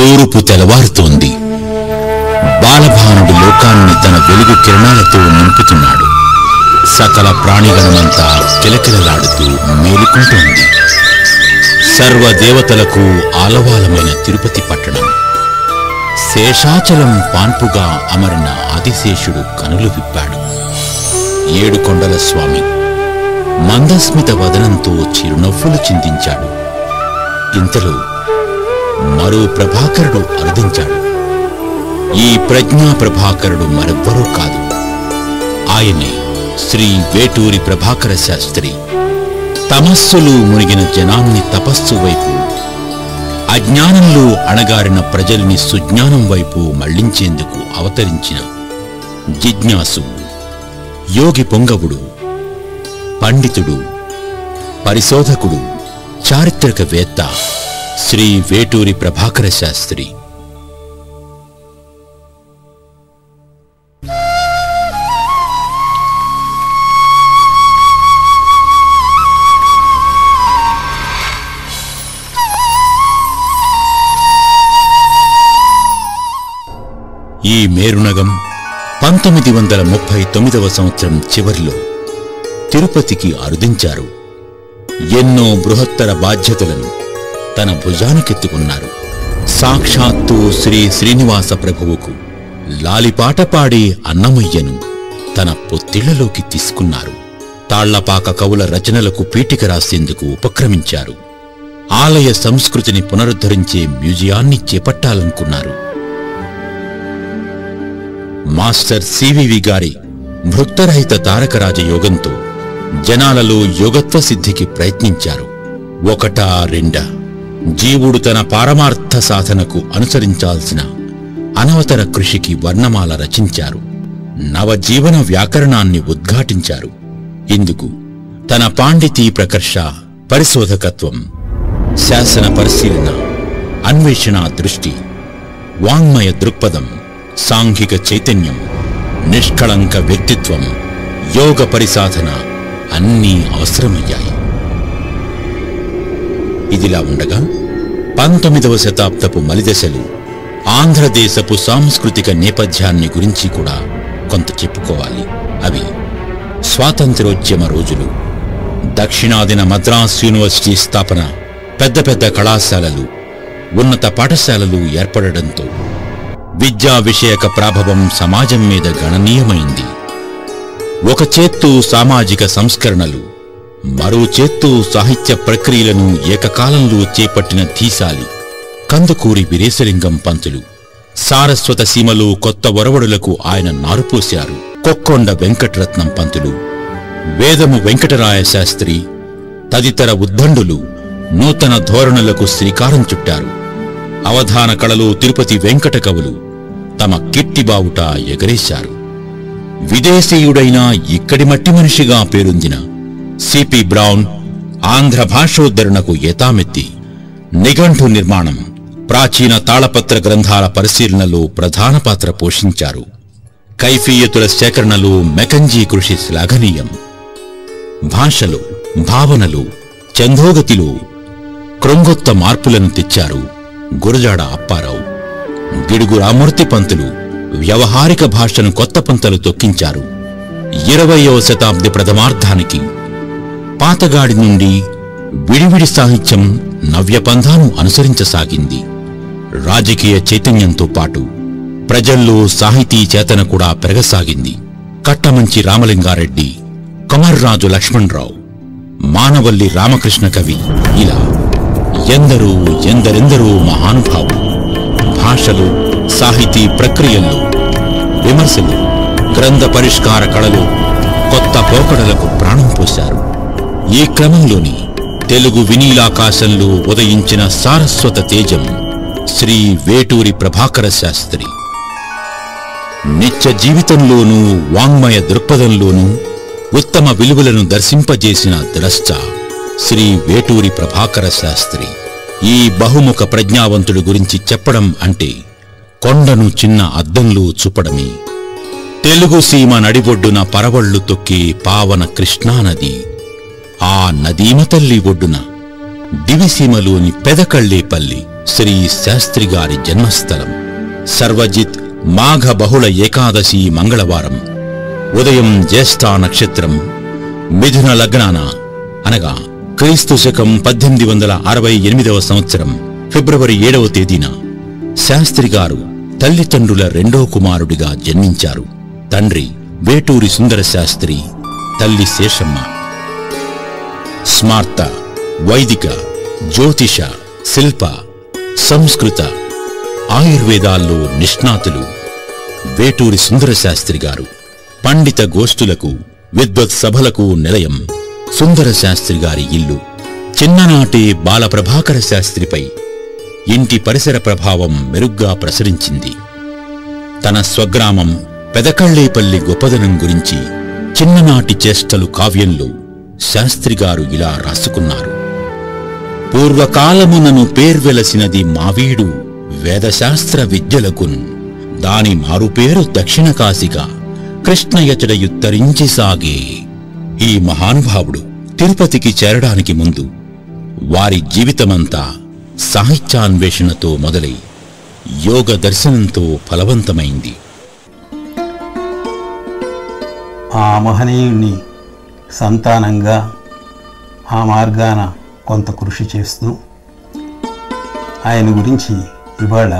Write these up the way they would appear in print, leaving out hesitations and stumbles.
తూర్పు తెలవారుతోంది. బాలభానుడు లోకాన్ని తన వెలుగు కిరణాలతో నింపుతున్నాడు. సకల ప్రాణిగణమంతా కిలకిలలాడుతూ మేలుకుంటోంది. సర్వదేవతలకు ఆలవాలమైన తిరుపతి పట్టణం. శేషాచలం పాన్పుగా అమరిన ఆదిశేషుడు కనులు విప్పాడు. ఏడుకొండల స్వామి మందస్మిత వదనంతో చిరునవ్వులు చిందించాడు. ఇంతలో మరో ప్రభాకరుడు అరుదించాడు. ఈ ప్రజ్ఞా ప్రభాకరుడు మరెవ్వరూ కాదు, ఆయనే శ్రీ వేటూరి ప్రభాకర శాస్త్రి. తమస్సులు మునిగిన జనాన్ని తపస్సు వైపు, అజ్ఞానంలో అణగారిన ప్రజల్ని సుజ్ఞానం వైపు మళ్లించేందుకు అవతరించిన జిజ్ఞాసు, యోగి పొంగవుడు, పండితుడు, పరిశోధకుడు, చారిత్రకవేత్త శ్రీ వేటూరి ప్రభాకర శాస్త్రి. ఈ మేరునగం 1939వ సంవత్సరం చివరిలో తిరుపతికి అరుదించారు. ఎన్నో బృహత్తర బాధ్యతలను తన భుజానికెత్తుకున్నారు. సాక్షాత్తు శ్రీ శ్రీనివాస ప్రభువుకు లాలిపాట పాడే అన్నమయ్యను తన పొత్తిళ్లలోకి తీసుకున్నారు. తాళ్లపాక కవుల రచనలకు పీఠిక రాసేందుకు ఉపక్రమించారు. ఆలయ సంస్కృతిని పునరుద్ధరించే మ్యూజియాన్ని చేపట్టాలనుకున్నారు. మాస్టర్ సివివి గారి భృక్తరహిత తారకరాజయోగంతో జనాలలో యోగత్వ సిద్ధికి ప్రయత్నించారు. ఒకటా రెండా, జీవుడు తన పారమార్థ సాధనకు అనుసరించాల్సిన అనవతర కృషికి వర్ణమాల రచించారు. నవజీవన వ్యాకరణాన్ని ఉద్ఘాటించారు. ఇందుకు తన పాండితీ ప్రకర్ష, పరిశోధకత్వం, శాసన పరిశీలన, అన్వేషణ దృష్టి, వాంగ్మయ దృక్పథం, సాంఘిక చైతన్యం, నిష్కళంక వ్యక్తిత్వం, యోగ పరిసాధన అన్నీ అవసరమయ్యాయి. ఇదిలా ఉండగా 19వ శతాబ్దపు మలిదశలు, ఆంధ్రదేశపు సాంస్కృతిక నేపథ్యాన్ని గురించి కూడా కొంత చెప్పుకోవాలి. అవి స్వాతంత్ర్యోద్యమ రోజులు, దక్షిణాదిన మద్రాస్ యూనివర్సిటీ స్థాపన, పెద్ద పెద్ద కళాశాలలు, ఉన్నత పాఠశాలలు ఏర్పడడంతో విద్యా విషయక ప్రభావం సమాజం మీద గణనీయమైంది. ఒక చేత్తు సామాజిక సంస్కరణలు, మరో చేత్తు సాహిత్య ప్రక్రియలను ఏకకాలంలో చేపట్టిన ధీశాలి కందుకూరి వీరేశలింగం పంతులు. సారస్వత సీమలో కొత్త ఒరవడులకు ఆయన నారుపోశారు. కొక్కొండ వెంకటరత్నం పంతులు, వేదము వెంకటరాయ శాస్త్రి తదితర ఉద్దండులు నూతన ధోరణులకు శ్రీకారం చుట్టారు. అవధాన కళలో తిరుపతి వెంకట కవులు తమ కిట్టిబావుట ఎగరేశారు. విదేశీయుడైన ఇక్కడి మట్టి మనిషిగా పేరొందిన సిపి బ్రౌన్ ఆంధ్ర భాషోద్ధరణకు ఏతామెత్తి నిఘంటు నిర్మాణం, ప్రాచీన తాళపత్ర గ్రంథాల పరిశీలనలో ప్రధాన పాత్ర పోషించారు. కైఫీయతుల సేకరణలో మెకంజీ కృషి శ్లాఘనీయం. భాషలో, భావనలో, ఛందోగతిలో క్రొంగొత్త మార్పులను తెచ్చారు గురజాడ అప్పారావు. గిడుగు రామూర్తి పంతులు వ్యవహారిక భాషను కొత్త పంతలు తొక్కించారు. 20వ శతాబ్ది ప్రథమార్థానికి పాతగాడి నుండి విడివిడి సాహిత్యం నవ్యపంథాను అనుసరించసాగింది. రాజకీయ చైతన్యంతో పాటు ప్రజల్లో సాహితీ చేతన కూడా పెరగసాగింది. కట్టమంచి రామలింగారెడ్డి, కొమర్రాజు లక్ష్మణరావు, మానవల్లి రామకృష్ణ కవి, ఇలా ఎందరెందరో మహానుభావులు భాషలు, సాహితీ ప్రక్రియల్లో, విమర్శలు, గ్రంథ పరిష్కార కళలో కొత్త పోకడలకు ప్రాణం పోశారు. ఈ క్రమంలోని తెలుగు వినీలాకాశంలో ఉదయించిన సారస్వత తేజం శ్రీ వేటూరి ప్రభాకర శాస్త్రి. నిత్య జీవితంలోనూ, వాంగ్మయ దృక్పథంలోనూ ఉత్తమ విలువలను దర్శింపజేసిన ద్రష్ట శ్రీ వేటూరి ప్రభాకర శాస్త్రి. ఈ బహుముఖ ప్రజ్ఞావంతుడి గురించి చెప్పడం అంటే కొండను చిన్న అద్దంలో చూపడమే. తెలుగు సీమ నడిబొడ్డున పరవళ్లు తొక్కే పావన కృష్ణానది, ఆ నదీమ తల్లి ఒడ్డున దివిసీమలోని పెదకళ్ళేపల్లి శ్రీ శాస్త్రి గారి జన్మస్థలం. సర్వజిత్ మాఘ బహుళ ఏకాదశి మంగళవారం ఉదయం జ్యేష్ఠ నక్షత్రం మిథున లగ్నాన అనగా క్రీస్తు శకం 1868వ సంవత్సరం ఫిబ్రవరి 7వ తేదీన శాస్త్రిగారు తల్లిదండ్రుల రెండో కుమారుడిగా జన్మించారు. తండ్రి వేటూరి సుందర శాస్త్రి, తల్లి శేషమ్మ. స్మార్త, వైదిక, జ్యోతిష, శిల్ప, సంస్కృత, ఆయుర్వేదాల్లో నిష్ణాతులు వేటూరి సుందర శాస్త్రి గారు. పండిత గోష్ఠులకు, విద్వత్ సభలకు నిలయం సుందర శాస్త్రి గారి ఇల్లు. చిన్ననాటి బాలప్రభాకర శాస్త్రిపై ఇంటి పరిసర ప్రభావం మెరుగ్గా ప్రసరించింది. తన స్వగ్రామం పెదకళ్ళేపల్లి గొప్పదనం గురించి చిన్ననాటి చేష్టలు కావ్యంలో శాస్త్రిగారు ఇలా రాసుకున్నారు. పూర్వకాలమునను పేర్వెలసినది మావీడు వేదశాస్త్ర విద్యలకున్, దాని మారుపేరు దక్షిణ కాశిగా కృష్ణయచడయుత్తరించి సాగే. ఈ మహానుభావుడు తిరుపతికి చేరడానికి ముందు వారి జీవితమంతా సాహిత్యాన్వేషణతో మొదలై యోగ దర్శనంతో ఫలవంతమైంది. ఆ మహనీయుణ్ణి సంతానంగా ఆ మార్గాన కొంత కృషి చేస్తూ ఆయన గురించి ఇవాళ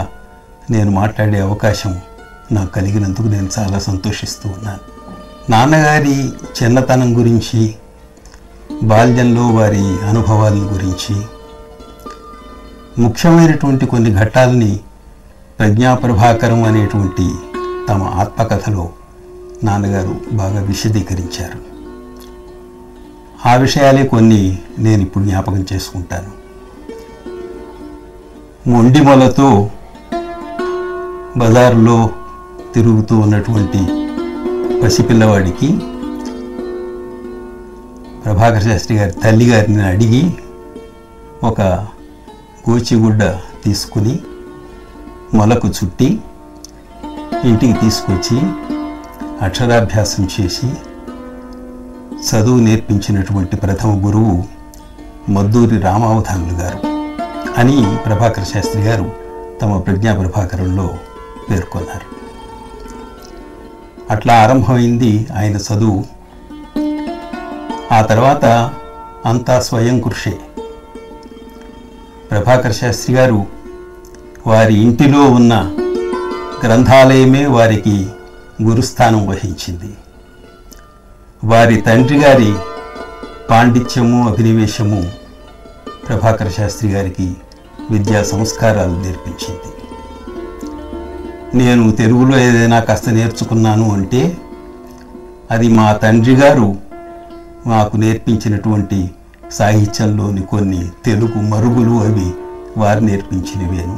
నేను మాట్లాడే అవకాశం నాకు కలిగినందుకు నేను చాలా సంతోషిస్తూ ఉన్నాను. నాన్నగారి చిన్నతనం గురించి, బాల్యంలో వారి అనుభవాల గురించి, ముఖ్యమైనటువంటి కొన్ని ఘట్టాలని ప్రజ్ఞాప్రభాకరం అనేటువంటి తమ ఆత్మకథలో నాన్నగారు బాగా విశదీకరించారు. ఆ విషయాలే కొన్ని నేను ఇప్పుడు జ్ఞాపకం చేసుకుంటాను. మొండిమొలతో బజారులో తిరుగుతూ ఉన్నటువంటి పసిపిల్లవాడికి ప్రభాకర శాస్త్రి గారి తల్లిగారిని అడిగి ఒక గోచిగుడ్డ తీసుకుని మొలకు చుట్టి ఇంటికి తీసుకొచ్చి అక్షరాభ్యాసం చేసి చదువు నేర్పించినటువంటి ప్రథమ గురువు మద్దూరి రామావధానులు గారు అని ప్రభాకర శాస్త్రి గారు తమ ప్రజ్ఞా ప్రభాకరంలో పేర్కొన్నారు. అట్లా ఆరంభమైంది ఆయన చదువు. ఆ తర్వాత అంతా స్వయం కృషే. ప్రభాకర శాస్త్రి గారు వారి ఇంటిలో ఉన్న గ్రంథాలయమే వారికి గురుస్థానం వహించింది. వారి తండ్రి గారి పాండిత్యము, అభినివేశము ప్రభాకర శాస్త్రి గారికి విద్యా సంస్కారాలు నేర్పించింది. నేను తెలుగులో ఏదైనా కాస్త నేర్చుకున్నాను అంటే అది మా తండ్రి గారు మాకు నేర్పించినటువంటి సాహిత్యంలోని కొన్ని తెలుగు మరుగులు, అవి వారు నేర్పించినవేను.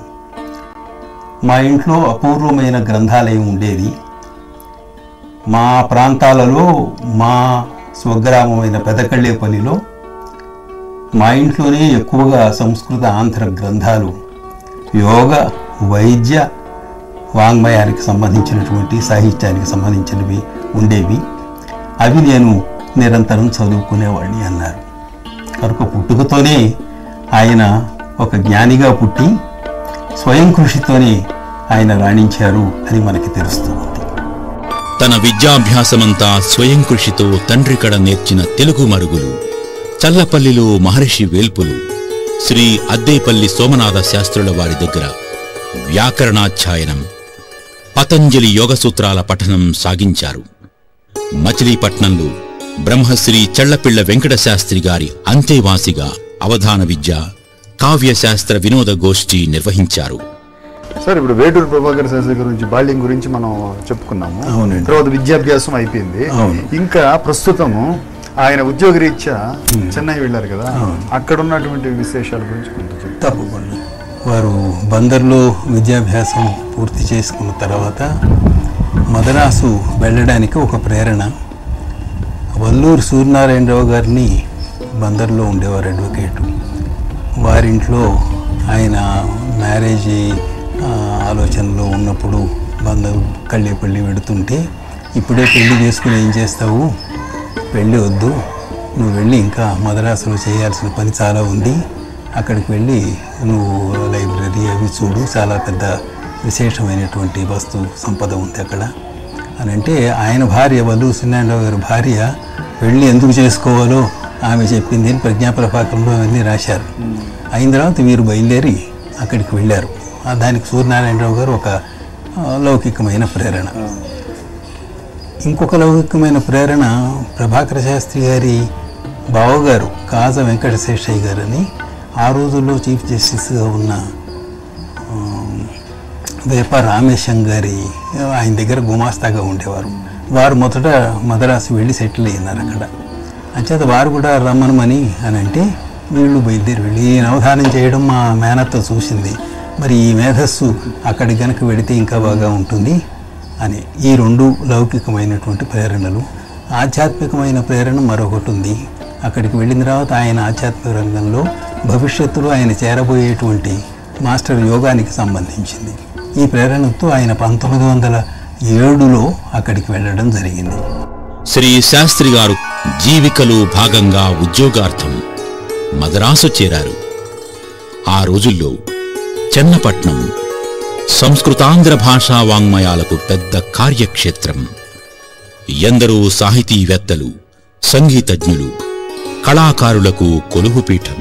మా ఇంట్లో అపూర్వమైన గ్రంథాలయం ఉండేది. మా ప్రాంతాలలో, మా స్వగ్రామమైన పెదకళ్ళేపల్లిలో మా ఇంట్లోనే ఎక్కువగా సంస్కృత, ఆంధ్ర గ్రంథాలు, యోగ, వైద్య, వాంగ్మయానికి సంబంధించినటువంటి, సాహిత్యానికి సంబంధించినవి ఉండేవి. అవి నేను నిరంతరం చదువుకునేవాడిని అన్నారు. కనుక పుట్టుకతోనే ఆయన ఒక జ్ఞానిగా పుట్టి స్వయం కృషితోనే ఆయన రాణించారు అని మనకి తెలుస్తుంది. తన విద్యాభ్యాసమంతా స్వయం కృషితో తండ్రి కడ నేర్చిన తెలుగు మరుగులు చల్లపల్లిలో మహర్షి వేల్పులు, శ్రీ అద్దేపల్లి సోమనాథ శాస్త్రుల వారి దగ్గర వ్యాకరణాధ్యయనం, పతంజలి యోగసూత్రాల పఠనం సాగించారు. మచిలీపట్నంలో బ్రహ్మశ్రీ చళ్లపిళ్ల వెంకట శాస్త్రి గారి అంతేవాసిగా అవధాన విద్య, కావ్యశాస్త్ర వినోద గోష్ఠి నిర్వహించారు. సార్, ఇప్పుడు వేటూరి ప్రభాకర శాస్త్రి గురించి, బాల్యం గురించి మనం చెప్పుకున్నాము. తర్వాత విద్యాభ్యాసం అయిపోయింది. ఇంకా ప్రస్తుతము ఆయన ఉద్యోగరీత్యా చెన్నై వెళ్ళారు కదా, అక్కడ ఉన్నటువంటి విశేషాల గురించి కొంచెం తప్పకుండా. వారు బందర్లో విద్యాభ్యాసం పూర్తి చేసుకున్న తర్వాత మద్రాసు వెళ్ళడానికి ఒక ప్రేరణ. వల్లూరు సూర్యనారాయణరావు గారిని బందర్లో ఉండేవారు అడ్వకేటు. వారింట్లో ఆయన మ్యారేజీ ఆలోచనలో ఉన్నప్పుడు బందరు కళ్ళేపల్లి వెడుతుంటే, ఇప్పుడే పెళ్లి చేసుకుని ఏం చేస్తావు, పెళ్ళి వద్దు, నువ్వు వెళ్ళి ఇంకా మద్రాసులో చేయాల్సిన పని చాలా ఉంది, అక్కడికి వెళ్ళి నువ్వు లైబ్రరీ అవి చూడు, చాలా పెద్ద విశేషమైనటువంటి వస్తు సంపద ఉంది అక్కడ అని అంటే, ఆయన భార్య వల్లూరు సత్యనారాయణరావు గారి భార్య వెళ్ళి ఎందుకు చేసుకోవాలో ఆమె చెప్పింది అని ప్రజ్ఞాప్రభాకరంలో అవన్నీ రాశారు. అయిన తర్వాత వీరు బయలుదేరి అక్కడికి వెళ్ళారు. దానికి సూర్యనారాయణరావు గారు ఒక లౌకికమైన ప్రేరణ. ఇంకొక లౌకికమైన ప్రేరణ ప్రభాకర శాస్త్రి గారి బావగారు కాజ వెంకటశేషయ్య గారని, ఆ రోజుల్లో చీఫ్ జస్టిస్గా ఉన్న వేప రామేశం గారి ఆయన దగ్గర గుమాస్తాగా ఉండేవారు. వారు మొదట మద్రాసు వెళ్ళి సెటిల్ అయినారు అక్కడ. అంచేత వారు కూడా రమ్మనమని అని అంటే వీళ్ళు బయలుదేరి వెళ్ళి నవధానం చేయడం మా మేనత్తో చూసింది, మరి ఈ మేధస్సు అక్కడికి కనుక వెళితే ఇంకా బాగా ఉంటుంది అని. ఈ రెండు లౌకికమైనటువంటి ప్రేరణలు. ఆధ్యాత్మికమైన ప్రేరణ మరొకటి ఉంది. అక్కడికి వెళ్ళిన తర్వాత ఆయన ఆధ్యాత్మిక రంగంలో భవిష్యత్తులో ఆయన చేరబోయేటువంటి మాస్టర్ యోగానికి సంబంధించింది. ఈ ప్రేరణతో ఆయన 1907లో అక్కడికి వెళ్ళడం జరిగింది. శ్రీ శాస్త్రి గారు జీవికలో భాగంగా ఉద్యోగార్థం మద్రాసు చేరారు. ఆ రోజుల్లో చెన్నపట్నం సంస్కృతాంధ్ర భాషా వాంగ్మయాలకు పెద్ద కార్యక్షేత్రం. ఎందరో సాహితీవేత్తలు, సంగీతజ్ఞులు, కళాకారులకు కొలువుపీఠం.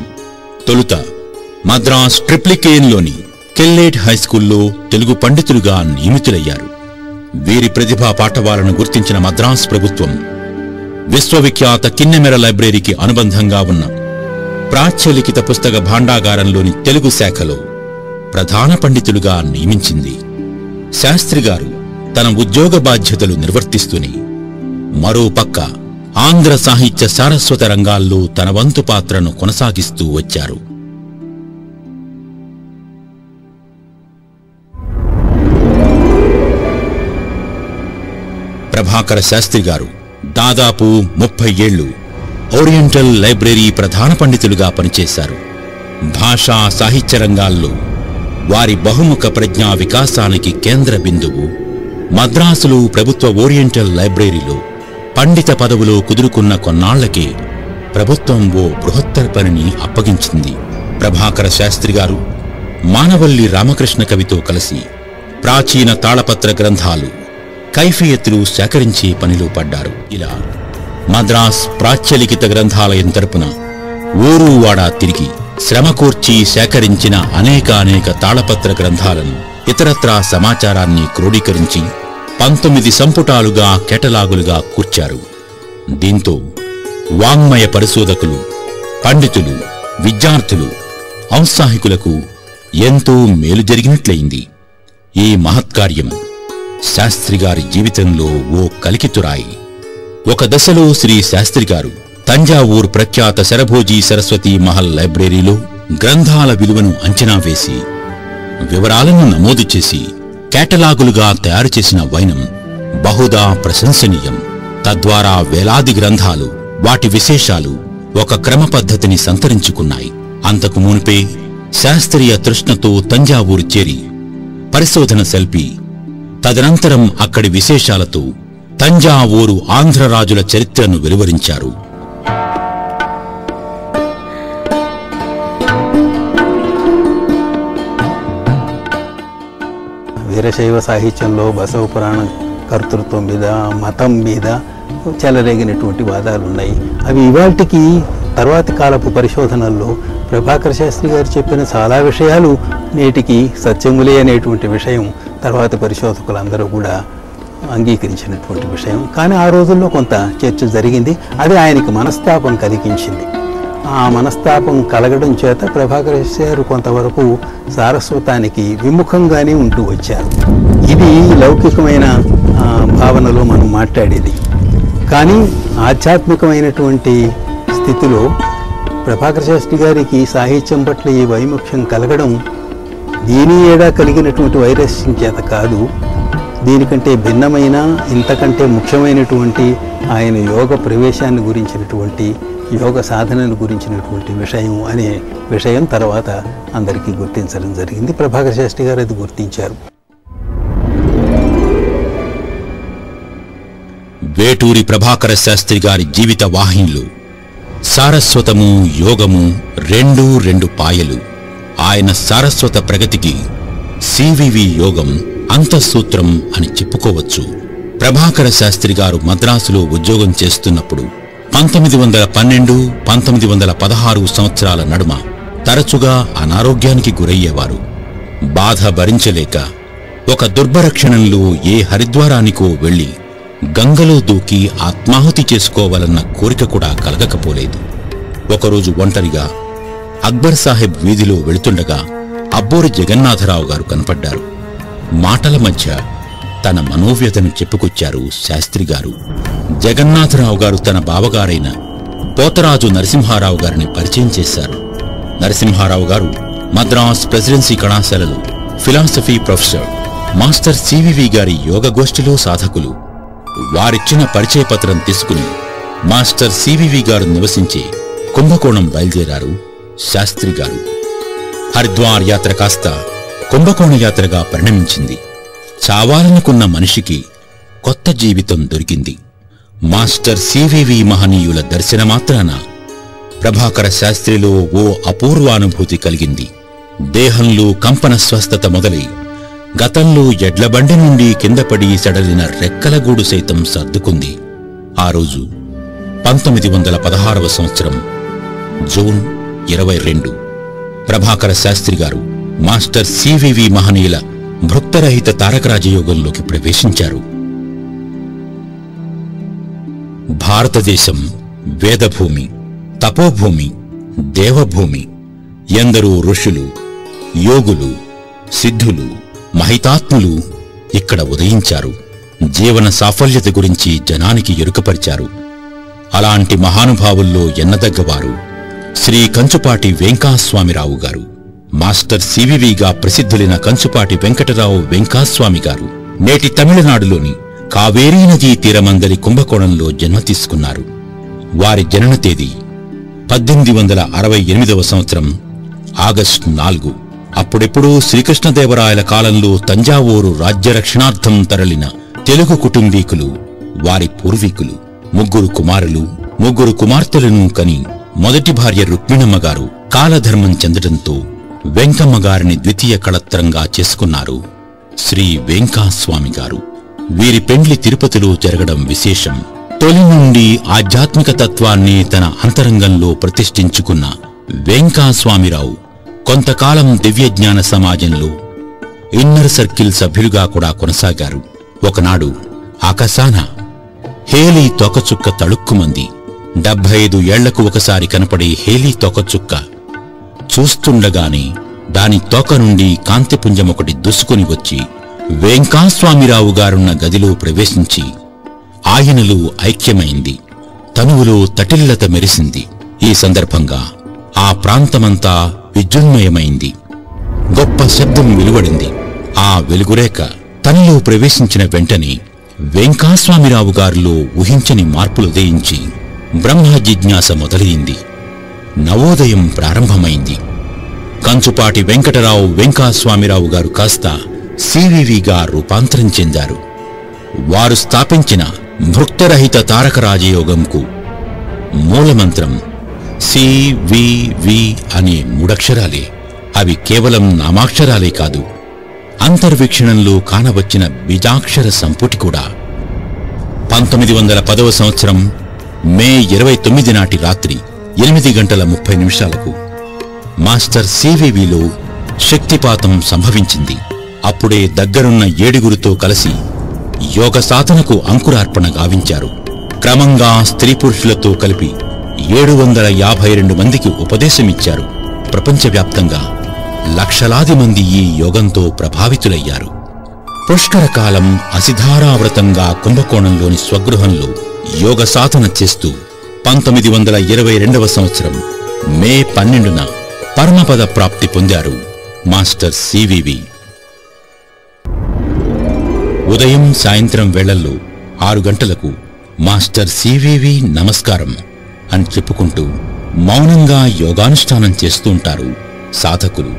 తొలుత మద్రాస్ ట్రిప్లికేన్లోని కెల్లేట్ హైస్కూల్లో తెలుగు పండితులుగా నియమితులయ్యారు. వీరి ప్రతిభా పాఠవాలను గుర్తించిన మద్రాస్ ప్రభుత్వం విశ్వవిఖ్యాత కిన్నెమెర లైబ్రరీకి అనుబంధంగా ఉన్న ప్రాచ్యలిఖిత పుస్తక భాండాగారంలోని తెలుగు శాఖలో ప్రధాన పండితులుగా నియమించింది. శాస్త్రి గారు తన ఉద్యోగ బాధ్యతలు నిర్వర్తిస్తూనే మరోపక్క ఆంధ్ర సాహిత్య సారస్వత రంగాల్లో తన వంతు పాత్రను కొనసాగిస్తూ వచ్చారు. ప్రభాకర శాస్త్రి గారు దాదాపు 30 ఏళ్లు ఓరియంటల్ లైబ్రరీ ప్రధాన పండితులుగా పనిచేశారు. భాషా సాహిత్య రంగాల్లో వారి బహుముఖ ప్రజ్ఞా వికాసానికి కేంద్ర బిందువు మద్రాసులో ప్రభుత్వ ఓరియంటల్ లైబ్రరీలో పండిత పదవులో కుదురుకున్న కొన్నాళ్లకే ప్రభుత్వం ఓ బృహత్తర పనిని అప్పగించింది. ప్రభాకర శాస్త్రి గారు మానవల్లి రామకృష్ణ కవితో కలిసి ప్రాచీన తాళపత్ర గ్రంథాలు, కైఫియత్తులు సేకరించే పనిలో పడ్డారు. ఇలా మద్రాస్ ప్రాచ్యలిఖిత గ్రంథాలయం తరపున ఊరువాడా తిరిగి శ్రమకూర్చి సేకరించిన అనేక తాళపత్ర గ్రంథాలను, ఇతరత్రా సమాచారాన్ని క్రోడీకరించి 19 సంపుటాలుగా కేటలాగులుగా కూర్చారు. దీంతో వాంగ్మయ పరిశోధకులు, పండితులు, విద్యార్థులు, ఔత్సాహికులకు ఎంతో మేలు జరిగినట్లయింది. ఈ మహత్కార్యం శాస్త్రిగారి జీవితంలో ఓ కలికితురాయి. ఒక దశలో శ్రీ శాస్త్రిగారు తంజావూర్ ప్రఖ్యాత శరభోజీ సరస్వతీ మహల్ లైబ్రరీలో గ్రంథాల విలువను అంచనా వేసి వివరాలను నమోదు చేసి కేటలాగులుగా తయారు చేసిన వైనం బహుదా ప్రశంసనీయం. తద్వారా వేలాది గ్రంథాలు, వాటి విశేషాలు ఒక క్రమ పద్ధతిని సంతరించుకున్నాయి. అంతకు మునిపే శాస్త్రీయ తృష్ణతో తంజావూరు చేరి పరిశోధన సెల్పి తదనంతరం అక్కడి విశేషాలతో తంజావూరు ఆంధ్రరాజుల చరిత్రను వెలువరించారు. వీరశైవ సాహిత్యంలో బసవ పురాణం కర్తృత్వం మీద, మతం మీద చెలరేగినటువంటి వాదాలు ఉన్నాయి. అవి ఇవాల్టికి తర్వాతి కాలపు పరిశోధనల్లో ప్రభాకర శాస్త్రి గారు చెప్పిన చాలా విషయాలు నేటికి సత్యములే అనేటువంటి విషయం తర్వాతి పరిశోధకులందరూ కూడా అంగీకరించినటువంటి విషయం. కానీ ఆ రోజుల్లో కొంత చర్చ జరిగింది. అది ఆయనకి మనస్తాపం కలిగించింది. ఆ మనస్తాపం కలగడం చేత ప్రభాకర శాస్త్రి గారు కొంతవరకు సారస్వతానికి విముఖంగానే ఉంటూ వచ్చారు. ఇది లౌకికమైన భావనలో మనం మాట్లాడేది. కానీ ఆధ్యాత్మికమైనటువంటి స్థితిలో ప్రభాకర శాస్త్రి గారికి సాహిత్యం పట్ల ఈ వైముఖ్యం కలగడం దీని ఏడా కలిగినటువంటి వైరస్యం చేత కాదు, దీనికంటే భిన్నమైన, ఇంతకంటే ముఖ్యమైనటువంటి ఆయన యోగ ప్రవేశాన్ని గురించినటువంటి, యోగ సాధనను గురించినటువంటి విషయం అనే విషయం తర్వాత అందరికీ గుర్తించడం జరిగింది. ప్రభాకర శాస్త్రి గారు అది గుర్తించారు. వేటూరి ప్రభాకర శాస్త్రి గారి జీవిత వాహినిలో సారస్వతము యోగము రెండూ రెండు పాయలు. ఆయన సారస్వత ప్రగతికి సివివి యోగం అంతఃసూత్రం అని చెప్పుకోవచ్చు. ప్రభాకర శాస్త్రి గారు మద్రాసులో ఉద్యోగం చేస్తున్నప్పుడు 1912, 1916 సంవత్సరాల నడుమ తరచుగా అనారోగ్యానికి గురయ్యేవారు. బాధ భరించలేక ఒక దుర్భర క్షణంలో ఏ హరిద్వారానికో వెళ్లి గంగలో దూకి ఆత్మాహుతి చేసుకోవాలన్న కోరిక కూడా కలగకపోలేదు. ఒకరోజు ఒంటరిగా అక్బర్ సాహెబ్ వీధిలో వెళుతుండగా అబ్బోరి జగన్నాథరావు గారు కనపడ్డారు. మాటల మధ్య తన మనోవ్యతను చెప్పుకొచ్చారు శాస్త్రిగారు. జగన్నాథరావు గారు తన బావగారైన పోతరాజు నరసింహారావు గారిని పరిచయం చేశారు. నరసింహారావు గారు మద్రాస్ ప్రెసిడెన్సీ కళాశాలలో ఫిలాసఫీ ప్రొఫెసర్. మాస్టర్ సివివి గారి యోగ గోష్ఠిలో సాధకులు. వారిచ్చిన పరిచయ పత్రం తీసుకుని మాస్టర్ సివివి గారు నివసించే కుంభకోణం బయలుదేరారు శాస్త్రి గారు. హరిద్వార్ యాత్ర కాస్త కుంభకోణ యాత్రగా పరిణమించింది. చావాలనుకున్న మనిషికి కొత్త జీవితం దొరికింది. మాస్టర్ సివివి మహనీయుల దర్శనమాత్రాన ప్రభాకర శాస్త్రిలో ఓ అపూర్వానుభూతి కలిగింది. దేహంలో కంపన స్వస్థత మొదలై గతంలో ఎడ్లబండి నుండి కిందపడి సడలిన రెక్కలగూడు సైతం సర్దుకుంది. ఆ రోజు 1916వ సంవత్సరం జూన్ 22. ప్రభాకర శాస్త్రి గారు మాస్టర్ సివివి మహనీయుల భృక్తరహిత తారకరాజయోగంలోకి ప్రవేశించారు. భారతదేశం వేదభూమి, తపోభూమి, దేవభూమి. ఎందరో ఋషులు, యోగులు, సిద్ధులు, మహితాత్ములు ఇక్కడ ఉదయించారు. జీవన సాఫల్యత గురించి జనానికి ఎరుకపరిచారు. అలాంటి మహానుభావుల్లో ఎన్నదగ్గవారు శ్రీ కంచుపాటి వెంకాస్వామిరావు గారు. మాస్టర్ సివివిగా ప్రసిద్ధులైన కంచుపాటి వెంకటరావు వెంకాస్వామి గారు నేటి తమిళనాడులోని కావేరీ నదీ తీరమందలి కుంభకోణంలో జన్మ తీసుకున్నారు. వారి జనన తేదీ 1868వ సంవత్సరం ఆగస్టు 4. అప్పుడెప్పుడూ శ్రీకృష్ణదేవరాయల కాలంలో తంజావూరు రాజ్యరక్షణార్థం తరలిన తెలుగు కుటుంబీకులు వారి పూర్వీకులు. 3 కుమారులు, 3 కుమార్తెలను కని మొదటి భార్య రుక్మిణమ్మ గారు కాలధర్మం చెందడంతో వెంకమ్మ గారిని ద్వితీయ కళత్రంగా చేసుకున్నారు శ్రీ వెంకాస్వామి గారు. వీరి పెండ్లి తిరుపతిలో జరగడం విశేషం. తొలి నుండి ఆధ్యాత్మిక తత్వాన్ని తన అంతరంగంలో ప్రతిష్ఠించుకున్న వెంకాస్వామిరావు కొంతకాలం దివ్యజ్ఞాన సమాజంలో ఇన్నర్ సర్కిల్ సభ్యులుగా కూడా కొనసాగారు. ఒకనాడు ఆకాశాన హేలీ తోకచుక్క తళుక్కుమంది. 75 ఏళ్లకు ఒకసారి కనపడే హేలీ తోకచుక్క చూస్తుండగానే దాని తోక నుండి కాంతిపుంజమొకటి దుసుకుని వచ్చి వెంకాస్వామిరావు గారున్న గదిలో ప్రవేశించి ఆయనలో ఐక్యమైంది. తనువులో తటిల్లత మెరిసింది. ఈ సందర్భంగా ఆ ప్రాంతమంతా విద్యున్మయమైంది. గొప్ప శబ్దం వెలువడింది. ఆ వెలుగురేఖ తనలో ప్రవేశించిన వెంటనే వెంకాస్వామిరావు గారిలో ఊహించని మార్పులు ఉదయించి బ్రహ్మ జిజ్ఞాస మొదలైంది. నవోదయం ప్రారంభమైంది. కంచుపాటి వెంకటరావు వెంకాస్వామిరావు గారు కాస్త సివివిగా రూపాంతరం చెందారు. వారు స్థాపించిన భృక్తరహిత తారక రాజయోగంకు మూలమంత్రం సివివి అనే 3 అక్షరాలే. అవి కేవలం నామాక్షరాలే కాదు, అంతర్వీక్షణంలో కానవచ్చిన బీజాక్షర సంపుటి కూడా. 1910వ సంవత్సరం మే 29 నాటి రాత్రి 8:30 మాస్టర్ సివివిలో శక్తిపాతం సంభవించింది. అప్పుడే దగ్గరున్న 7గురితో కలిసి యోగ సాధనకు అంకురార్పణ గావించారు. క్రమంగా స్త్రీ పురుషులతో కలిపి 752 మందికి ఉపదేశమిచ్చారు. ప్రపంచవ్యాప్తంగా లక్షలాది మంది ఈ యోగంతో ప్రభావితులయ్యారు. పుష్కరకాలం అసిధారావ్రతంగా కుంభకోణంలోని స్వగృహంలో యోగ సాధన చేస్తూ 1922వ సంవత్సరం మే 12న పరమపద ప్రాప్తి పొందారు మాస్టర్ సివివి. ఉదయం సాయంత్రం వేళల్లో 6 గంటలకు మాస్టర్ సివివి నమస్కారం అని చెప్పుకుంటూ మౌనంగా యోగానుష్ఠానం చేస్తూ ఉంటారు సాధకులు.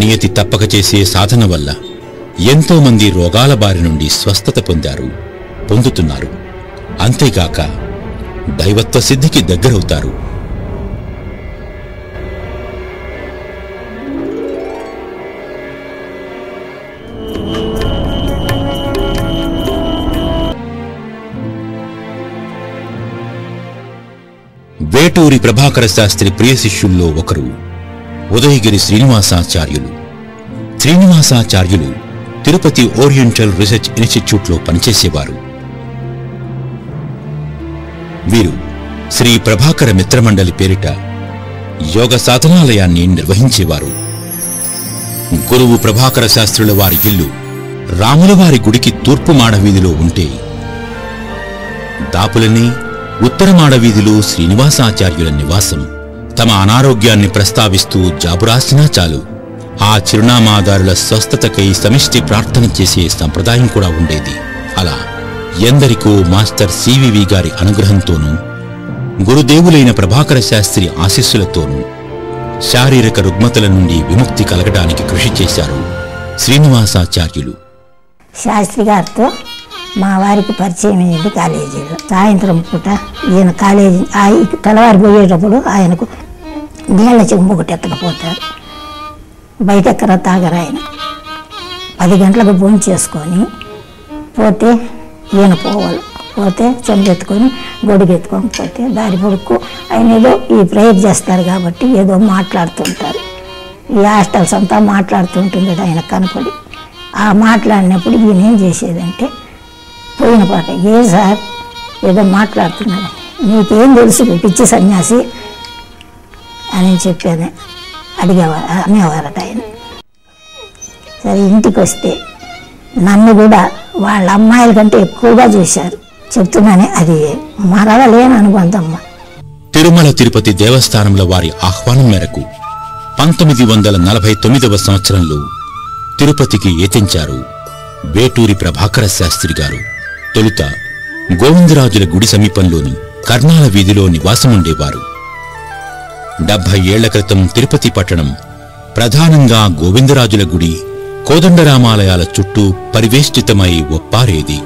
నియతి తప్పక చేసే సాధన వల్ల ఎంతో మంది రోగాల బారి నుండి స్వస్థత పొందుతున్నారు. అంతేగాక దైవత్వ సిద్ధికి దగ్గరవుతారు. వేటూరి ప్రభాకర శాస్త్రి ప్రియ శిష్యుల్లో ఒకరు ఉదయగిరి శ్రీనివాసాచార్యులు. శ్రీనివాసాచార్యులు తిరుపతి ఓరియంటల్ రీసెర్చ్ ఇన్స్టిట్యూట్లో పనిచేసేవారు. వీరు శ్రీ ప్రభాకర మిత్రమండలి పేరిట యోగ సాధనాలయాన్ని నిర్వహించేవారు. గురువు ప్రభాకర శాస్త్రుల వారి ఇల్లు రాములవారి గుడికి తూర్పు మాడవీధిలో ఉంటే, దాపులని ఉత్తర మాడవీధిలో శ్రీనివాసాచార్యుల నివాసం. తమ అనారోగ్యాన్ని ప్రస్తావిస్తూ జాబురాసినా చాలు ఆ చిరునామాదారుల స్వస్థతకై సమిష్టి ప్రార్థన చేసే సంప్రదాయం కూడా ఉండేది. అలా ఎందరికో మాస్టర్ సివివి గారి అనుగ్రహంతోనూ గురుదేవులైన ప్రభాకర శాస్త్రి ఆశీస్సులతోనూ శారీరక రుగ్మతల నుండి విముక్తి కలగడానికి కృషి చేశారు శ్రీనివాసాచార్యులు. శాస్త్రి గారితో మా వారికి పరిచయం అయ్యింది కాలేజీలో. సాయంత్రం పూట ఈయన కాలేజీ తెల్లవారి పోయేటప్పుడు ఆయనకు నీళ్ళ చెంబు ఒకటి ఎత్తకపోతారు. బయట ఎక్కర తాగరు ఆయన. 10 గంటలకు భోజనం చేసుకొని పోతే ఈయన పోవాలి. పోతే చెంబెత్తుకొని గొడుగెత్తుకొని పోతే దారి పొడుక్కు ఆయన ఏదో ఈ ప్రేయర్ చేస్తారు కాబట్టి ఏదో మాట్లాడుతుంటారు. ఈ హాస్టల్స్ అంతా మాట్లాడుతుంటుంది ఆయన కనపడి. ఆ మాట్లాడినప్పుడు ఈయన ఏం చేసేదంటే పోయిన పాట, ఏ సార్ ఏదో మాట్లాడుతున్నాడు, నీకేం తెలుసు పిచ్చి సన్యాసి అని చెప్పేది అనేవారట ఆయన. సరే ఇంటికి వస్తే నన్ను కూడా వాళ్ళ అమ్మాయిల కంటే ఎక్కువగా చూశారు. చెప్తున్నానే, అది మరవలేని అనుబంధమ్మ. తిరుమల తిరుపతి దేవస్థానంలో వారి ఆహ్వానం మేరకు 1949వ సంవత్సరంలో తిరుపతికి ఏతించారు వేటూరి ప్రభాకర శాస్త్రి గారు. తొలుత గోవిందరాజుల గుడి సమీపంలోని కర్ణాల వీధిలో నివాసముండేవారు. 70 ఏళ్ల క్రితం తిరుపతి పట్టణం ప్రధానంగా గోవిందరాజుల గుడి, కోదండరామాలయాల చుట్టూ పరివేష్టితమై ఒప్పారేది.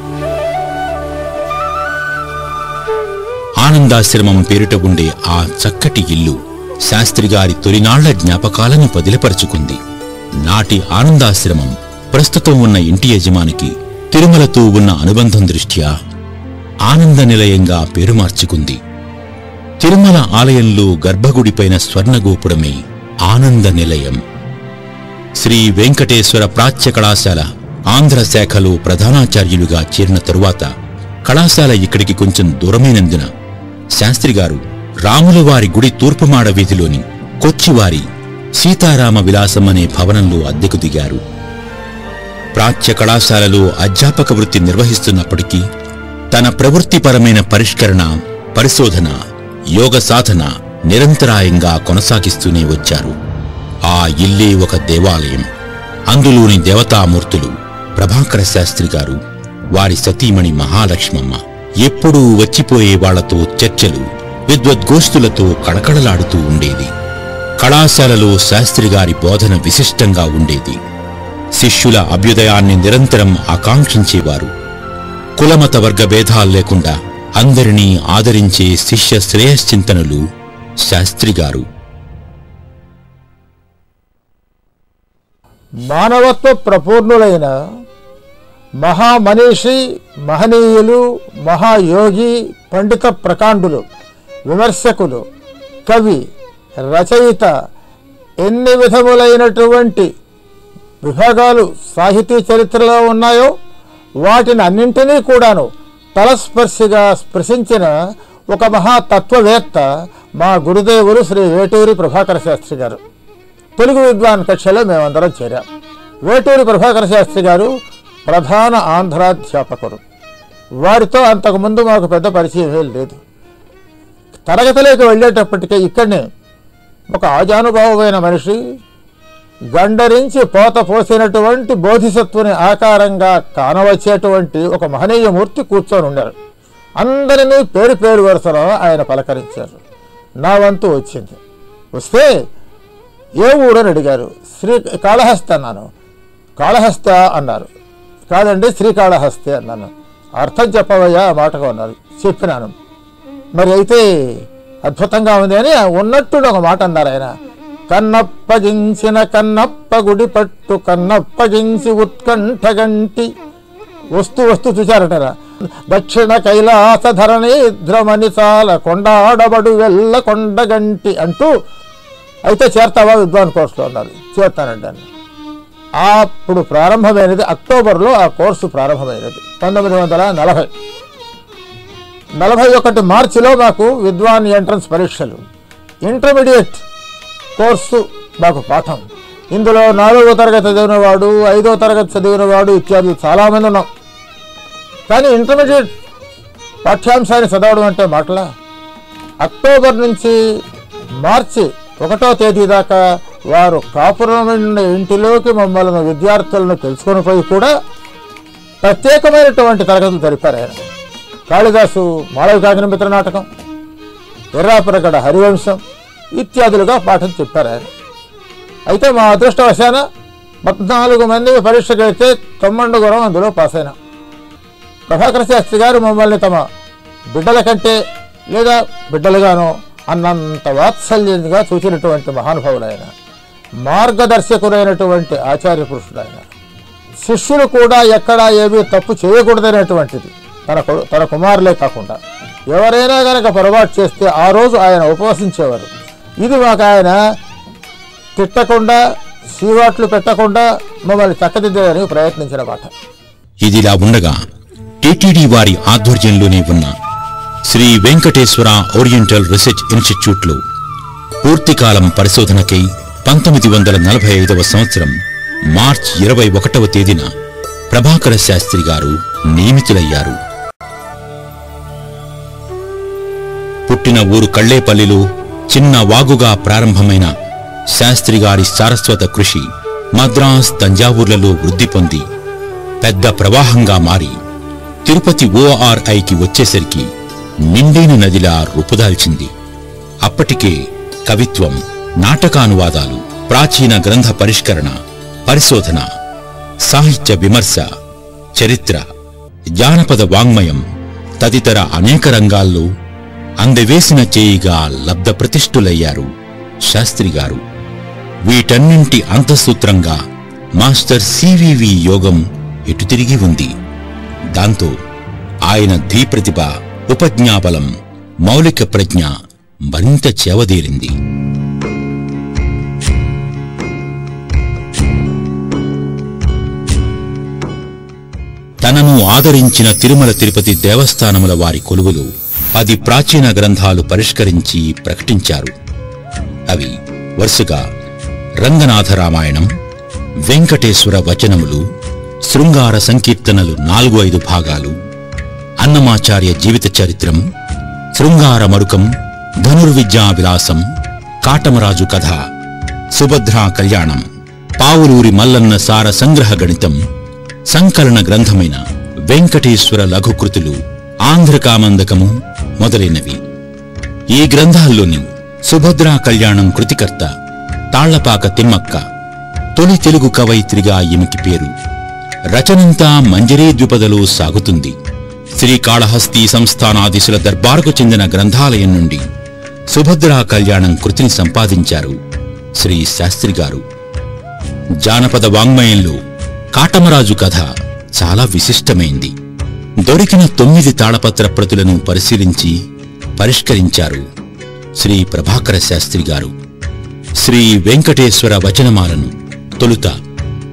ఆనందాశ్రమం పేరిట ఉండే ఆ చక్కటి ఇల్లు శాస్త్రిగారి తొలినాళ్ల జ్ఞాపకాలను పదిలపరుచుకుంది. నాటి ఆనందాశ్రమం ప్రస్తుతం ఉన్న ఇంటి యజమానికి తిరుమలతో ఉన్న అనుబంధం దృష్ట్యా ఆనంద నిలయంగా పేరు మార్చుకుంది. తిరుమల ఆలయంలో గర్భగుడిపైన స్వర్ణగోపురమే ఆనంద నిలయం. శ్రీ వెంకటేశ్వర ప్రాచ్య కళాశాల ఆంధ్ర శాఖలో ప్రధానాచార్యులుగా చేరిన తరువాత కళాశాల ఇక్కడికి కొంచెం దూరమైనందున శాస్త్రిగారు రాములవారి గుడి తూర్పుమాడ వీధిలోని కొచ్చివారి సీతారామ విలాసం అనే భవనంలో అద్దెకు దిగారు. ప్రాచ్య కళాశాలలో అధ్యాపక వృత్తి నిర్వహిస్తున్నప్పటికీ తన ప్రవృత్తిపరమైన పరిష్కరణ, పరిశోధన, యోగ సాధన నిరంతరాయంగా కొనసాగిస్తూనే వచ్చారు. ఆ ఇల్లే ఒక దేవాలయం. అందులోని దేవతామూర్తులు ప్రభాకర శాస్త్రి గారు, వారి సతీమణి మహాలక్ష్మమ్మ. ఎప్పుడూ వచ్చిపోయే వాళ్లతో చర్చలు, విద్వద్గోష్ఠులతో కళకళలాడుతూ ఉండేది. కళాశాలలో శాస్త్రిగారి బోధన విశిష్టంగా ఉండేది. శిష్యుల అభ్యుదయాన్ని నిరంతరం ఆకాంక్షించేవారు. కులమత వర్గ భేదాలు లేకుండా అందరినీ ఆదరించే శిష్య శ్రేయశ్చింతనులు శాస్త్రిగారు. మానవత్వ ప్రపూర్ణులైన మహామనీషి, మహనీయులు, మహాయోగి, పండిత ప్రకాండులు, విమర్శకులు, కవి, రచయిత, ఎన్ని విధములైనటువంటి విభాగాలు సాహితీ చరిత్రలో ఉన్నాయో వాటిని అన్నింటినీ కూడాను తలస్పర్శిగా స్పృశించిన ఒక మహాతత్వవేత్త మా గురుదేవులు శ్రీ వేటూరి ప్రభాకర శాస్త్రి గారు. తెలుగు విద్వాన్ కక్షలో మేమందరం చేరాం. వేటూరి ప్రభాకర శాస్త్రి గారు ప్రధాన ఆంధ్రాధ్యాపకుడు. వారితో అంతకుముందు మాకు పెద్ద పరిచయం లేదు. తరగతిలోకి వెళ్ళేటప్పటికే ఇక్కడనే ఒక ఆజానుభావమైన మనిషి, గండరించి పోత పోసినటువంటి బోధిసత్వుని ఆకారంగా కానవచ్చేటువంటి ఒక మహనీయమూర్తి కూర్చొని ఉన్నారు. అందరినీ పేరు పేరు వరుసలో ఆయన పలకరించారు. నా వంతు వచ్చింది. వస్తే ఏ ఊరని అడిగారు. కాళహస్తి అన్నాను. కాళహస్తి అన్నారు. కాదండి శ్రీకాళహస్తి అన్నాను. అర్థం చెప్పవయ్యా ఆ మాటగా ఉన్నది. చెప్పినాను. మరి అయితే అద్భుతంగా ఉంది అని ఉన్నట్టు ఒక మాట అన్నారు ఆయన. కన్నప్పగించిన కన్నప్ప గుడి పట్టు కన్నప్పగించి ఉత్కంఠగంటి వస్తూ వస్తూ చూశారటరా. దక్షిణ కైలాస ధరణీద్రమని చాల కొండాడబడు వెళ్ళ కొండగంటి అంటూ అయితే చేరతావా విద్వాన్ కోర్సులో అన్నారు. చేరుతానండి అని. అప్పుడు ప్రారంభమైనది అక్టోబర్లో ఆ కోర్సు ప్రారంభమైనది 1941 మార్చిలో మాకు విద్వాన్ ఎంట్రన్స్ పరీక్షలు. ఇంటర్మీడియట్ కోర్సు మాకు పాఠం. ఇందులో 4వ తరగతి చదివినవాడు, 5వ తరగతి చదివినవాడు ఇత్యాదులు చాలామంది ఉన్నాం. కానీ ఇంటర్మీడియట్ పాఠ్యాంశాన్ని చదవడం అంటే మాటలా. అక్టోబర్ నుంచి మార్చి 1వ తేదీ దాకా వారు కాపురమైన ఇంటిలోకి మమ్మల్ని విద్యార్థులను తెలుసుకొని పోయి కూడా ప్రత్యేకమైనటువంటి తరగతులు జరిపారు ఆయన. కాళిదాసు మాళవి కాకిన మిత్ర నాటకం, ఎర్రాపురగడ హరివంశం ఇత్యాదులుగా పాఠం చెప్పారు ఆయన. అయితే మా అదృష్టవశాన 14 మంది పరీక్షకు అయితే 9 అందులో పాస్ అయినా. ప్రభాకర శాస్త్రి గారు మమ్మల్ని తమ బిడ్డల కంటే లేదా బిడ్డలుగానో అన్నంత వాత్సల్యంగా చూసినటువంటి మహానుభావుడు ఆయన. మార్గదర్శకుడైనటువంటి ఆచార్య పురుషుడు ఆయన. శిష్యులు కూడా ఎక్కడా ఏమీ తప్పు చేయకూడదనేటువంటిది తన కుమారులే కాకుండా ఎవరైనా కనుక పొరపాటు చేస్తే ఆ రోజు ఆయన ఉపవసించేవారు. ఇది మాకు ఆయన తిట్టకుండా సీవాట్లు పెట్టకుండా మమ్మల్ని చక్కదిద్దడానికి ప్రయత్నించిన మాట. ఇదిలా ఉండగా టిటిడి వారి ఆధ్వర్యంలోనే ఉన్న శ్రీ వెంకటేశ్వర ఓరియంటల్ రీసెర్చ్ ఇన్స్టిట్యూట్లో పూర్తికాలం పరిశోధనకై 1945వ సంవత్సరం మార్చి 21వ తేదీన ప్రభాకర శాస్త్రి గారు నియమితులయ్యారు. పుట్టిన ఊరు కళ్ళేపల్లిలో చిన్న వాగుగా ప్రారంభమైన శాస్త్రి గారి సారస్వత కృషి మద్రాస్, తంజావూర్లలో వృద్ధి పొంది పెద్ద ప్రవాహంగా మారి తిరుపతి ORIకి వచ్చేసరికి నిండైన నదిలా రూపుదాల్చింది. అప్పటికే కవిత్వం, నాటకానువాదాలు, ప్రాచీన గ్రంథ పరిష్కరణ, పరిశోధన, సాహిత్య విమర్శ, చరిత్ర, జానపద వాంగ్మయం తదితర అనేక రంగాల్లో అందవేసిన చేయిగా లబ్ధ ప్రతిష్ఠులయ్యారు శాస్త్రి గారు. వీటన్నింటి అంతఃసూత్రంగా మాస్టర్ సివివి యోగం ఎటు తిరిగి ఉంది. దాంతో ఆయన ధీప్రతిభ, ఉపజ్ఞాబలం, మౌలిక ప్రజ్ఞ మరింత చేవదేరింది. తనను ఆదరించిన తిరుమల తిరుపతి దేవస్థానముల వారి కొలువులు 10 ప్రాచీన గ్రంథాలు పరిష్కరించి ప్రకటించారు. అవి వరుసగా రంగనాథ రామాయణం, వెంకటేశ్వర వచనములు, శృంగార సంకీర్తనలు 4-5 భాగాలు, అన్నమాచార్య జీవిత చరిత్రం, శృంగార మరుకం, ధనుర్విద్యా విలాసం, కాటమరాజు కథ, సుభద్రా కళ్యాణం, పావులూరి మల్లన్న సార సంగ్రహ గణితం, సంకలన గ్రంథమైన వెంకటేశ్వర లఘుకృతులు, ఆంధ్రకామందకము మొదలైనవి. ఈ గ్రంథాల్లోని సుభద్రా కళ్యాణం కృతికర్త తాళ్లపాక తిమ్మక్క, తొలి తెలుగు కవయిత్రిగా ఈమెకి పేరు. రచనంతా మంజరీ ద్విపదలో సాగుతుంది. శ్రీకాళహస్తి సంస్థానాధీశుల దర్బారుకు చెందిన గ్రంథాలయం నుండి సుభద్రా కళ్యాణం కృతిని సంపాదించారు శ్రీ శాస్త్రి గారు. జానపద వాంగ్మయంలో కాటమరాజు కథ చాలా విశిష్టమైంది. దొరికిన 9 తాళపత్ర ప్రతులను పరిశీలించి పరిష్కరించారు శ్రీ ప్రభాకర శాస్త్రి గారు. శ్రీ వెంకటేశ్వర వచనమాలను తొలుత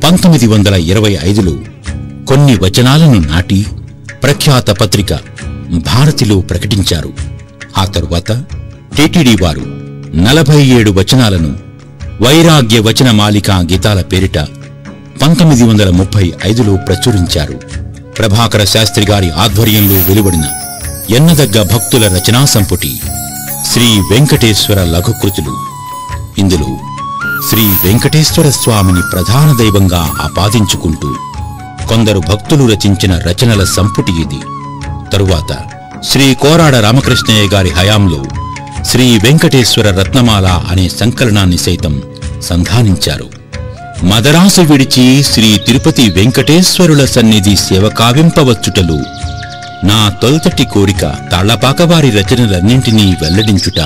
1925లో కొన్ని వచనాలను నాటి ప్రఖ్యాత పత్రిక భారతిలో ప్రకటించారు. ఆ తరువాత టిటిడి వారు 47 వచనాలను వైరాగ్య వచనమాలికా గీతాల పేరిట 1935లో ప్రచురించారు. ప్రభాకర శాస్త్రి గారి ఆధ్వర్యంలో వెలువడిన ఎన్నదగ్గ భక్తుల రచనా సంపుటి శ్రీ వెంకటేశ్వర లఘుకృతులు. ఇందులో శ్రీ వెంకటేశ్వర స్వామిని ప్రధాన దైవంగా ఆపాదించుకుంటూ కొందరు భక్తులు రచించిన రచనల సంపుటి ఇది. తరువాత శ్రీ కోరాడ రామకృష్ణయ్య గారి హయాంలో శ్రీ వెంకటేశ్వర రత్నమాల అనే సంకలనాన్ని సైతం సంధానించారు. మదరాసు విడిచి శ్రీ తిరుపతి వెంకటేశ్వరుల సన్నిధి సేవ కావింపవచ్చుటలు నా తొలతటి కోరిక తాళ్లపాకవారి రచనలన్నింటినీ వెల్లడించుట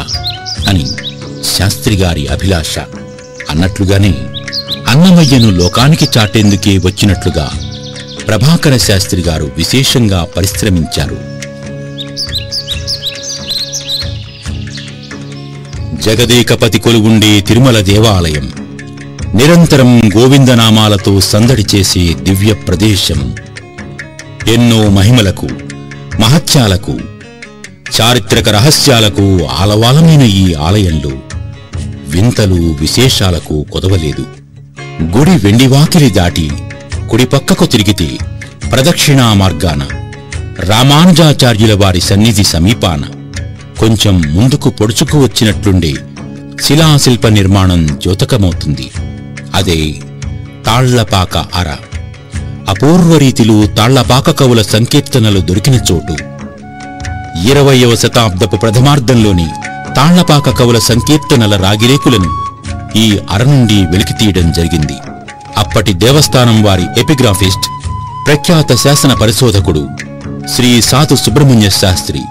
అని శాస్త్రిగారి అభిలాష. అన్నట్లుగానే అన్నమయ్యను లోకానికి చాటేందుకే వచ్చినట్లుగా ప్రభాకర శాస్త్రి గారు విశేషంగా పరిశ్రమించారు. జగదేకపతి కొలువుండే తిరుమల దేవాలయం నిరంతరం గోవిందనామాలతో సందడి చేసే దివ్య ప్రదేశం. ఎన్నో మహిమలకు, మహత్యాలకు, చారిత్రక రహస్యాలకు ఆలవాలమైన ఈ ఆలయంలో వింతలు, విశేషాలకు కొదవలేదు. గుడి వెండివాకిలి దాటి కుడిపక్కకు తిరిగితే ప్రదక్షిణా మార్గాన రామానుజాచార్యుల వారి సన్నిధి సమీపాన కొంచెం ముందుకు పొడుచుకు వచ్చినట్లుండే శిలాశిల్ప నిర్మాణం ద్యోతకమవుతుంది. అదే తాళ్లపాక అర. అపూర్వ రీతిలో తాళ్లపాక కవుల సంకీర్తనలు దొరికిన చోటు. 20వ శతాబ్దపు ప్రథమార్ధంలోని తాళ్లపాక కవుల సంకీర్తనల రాగిరేకులను ఈ అర నుండి వెలికితీయడం జరిగింది. అప్పటి దేవస్థానం వారి ఎపిగ్రాఫిస్ట్, ప్రఖ్యాత శాసన పరిశోధకుడు శ్రీ సాధు సుబ్రహ్మణ్య శాస్త్రి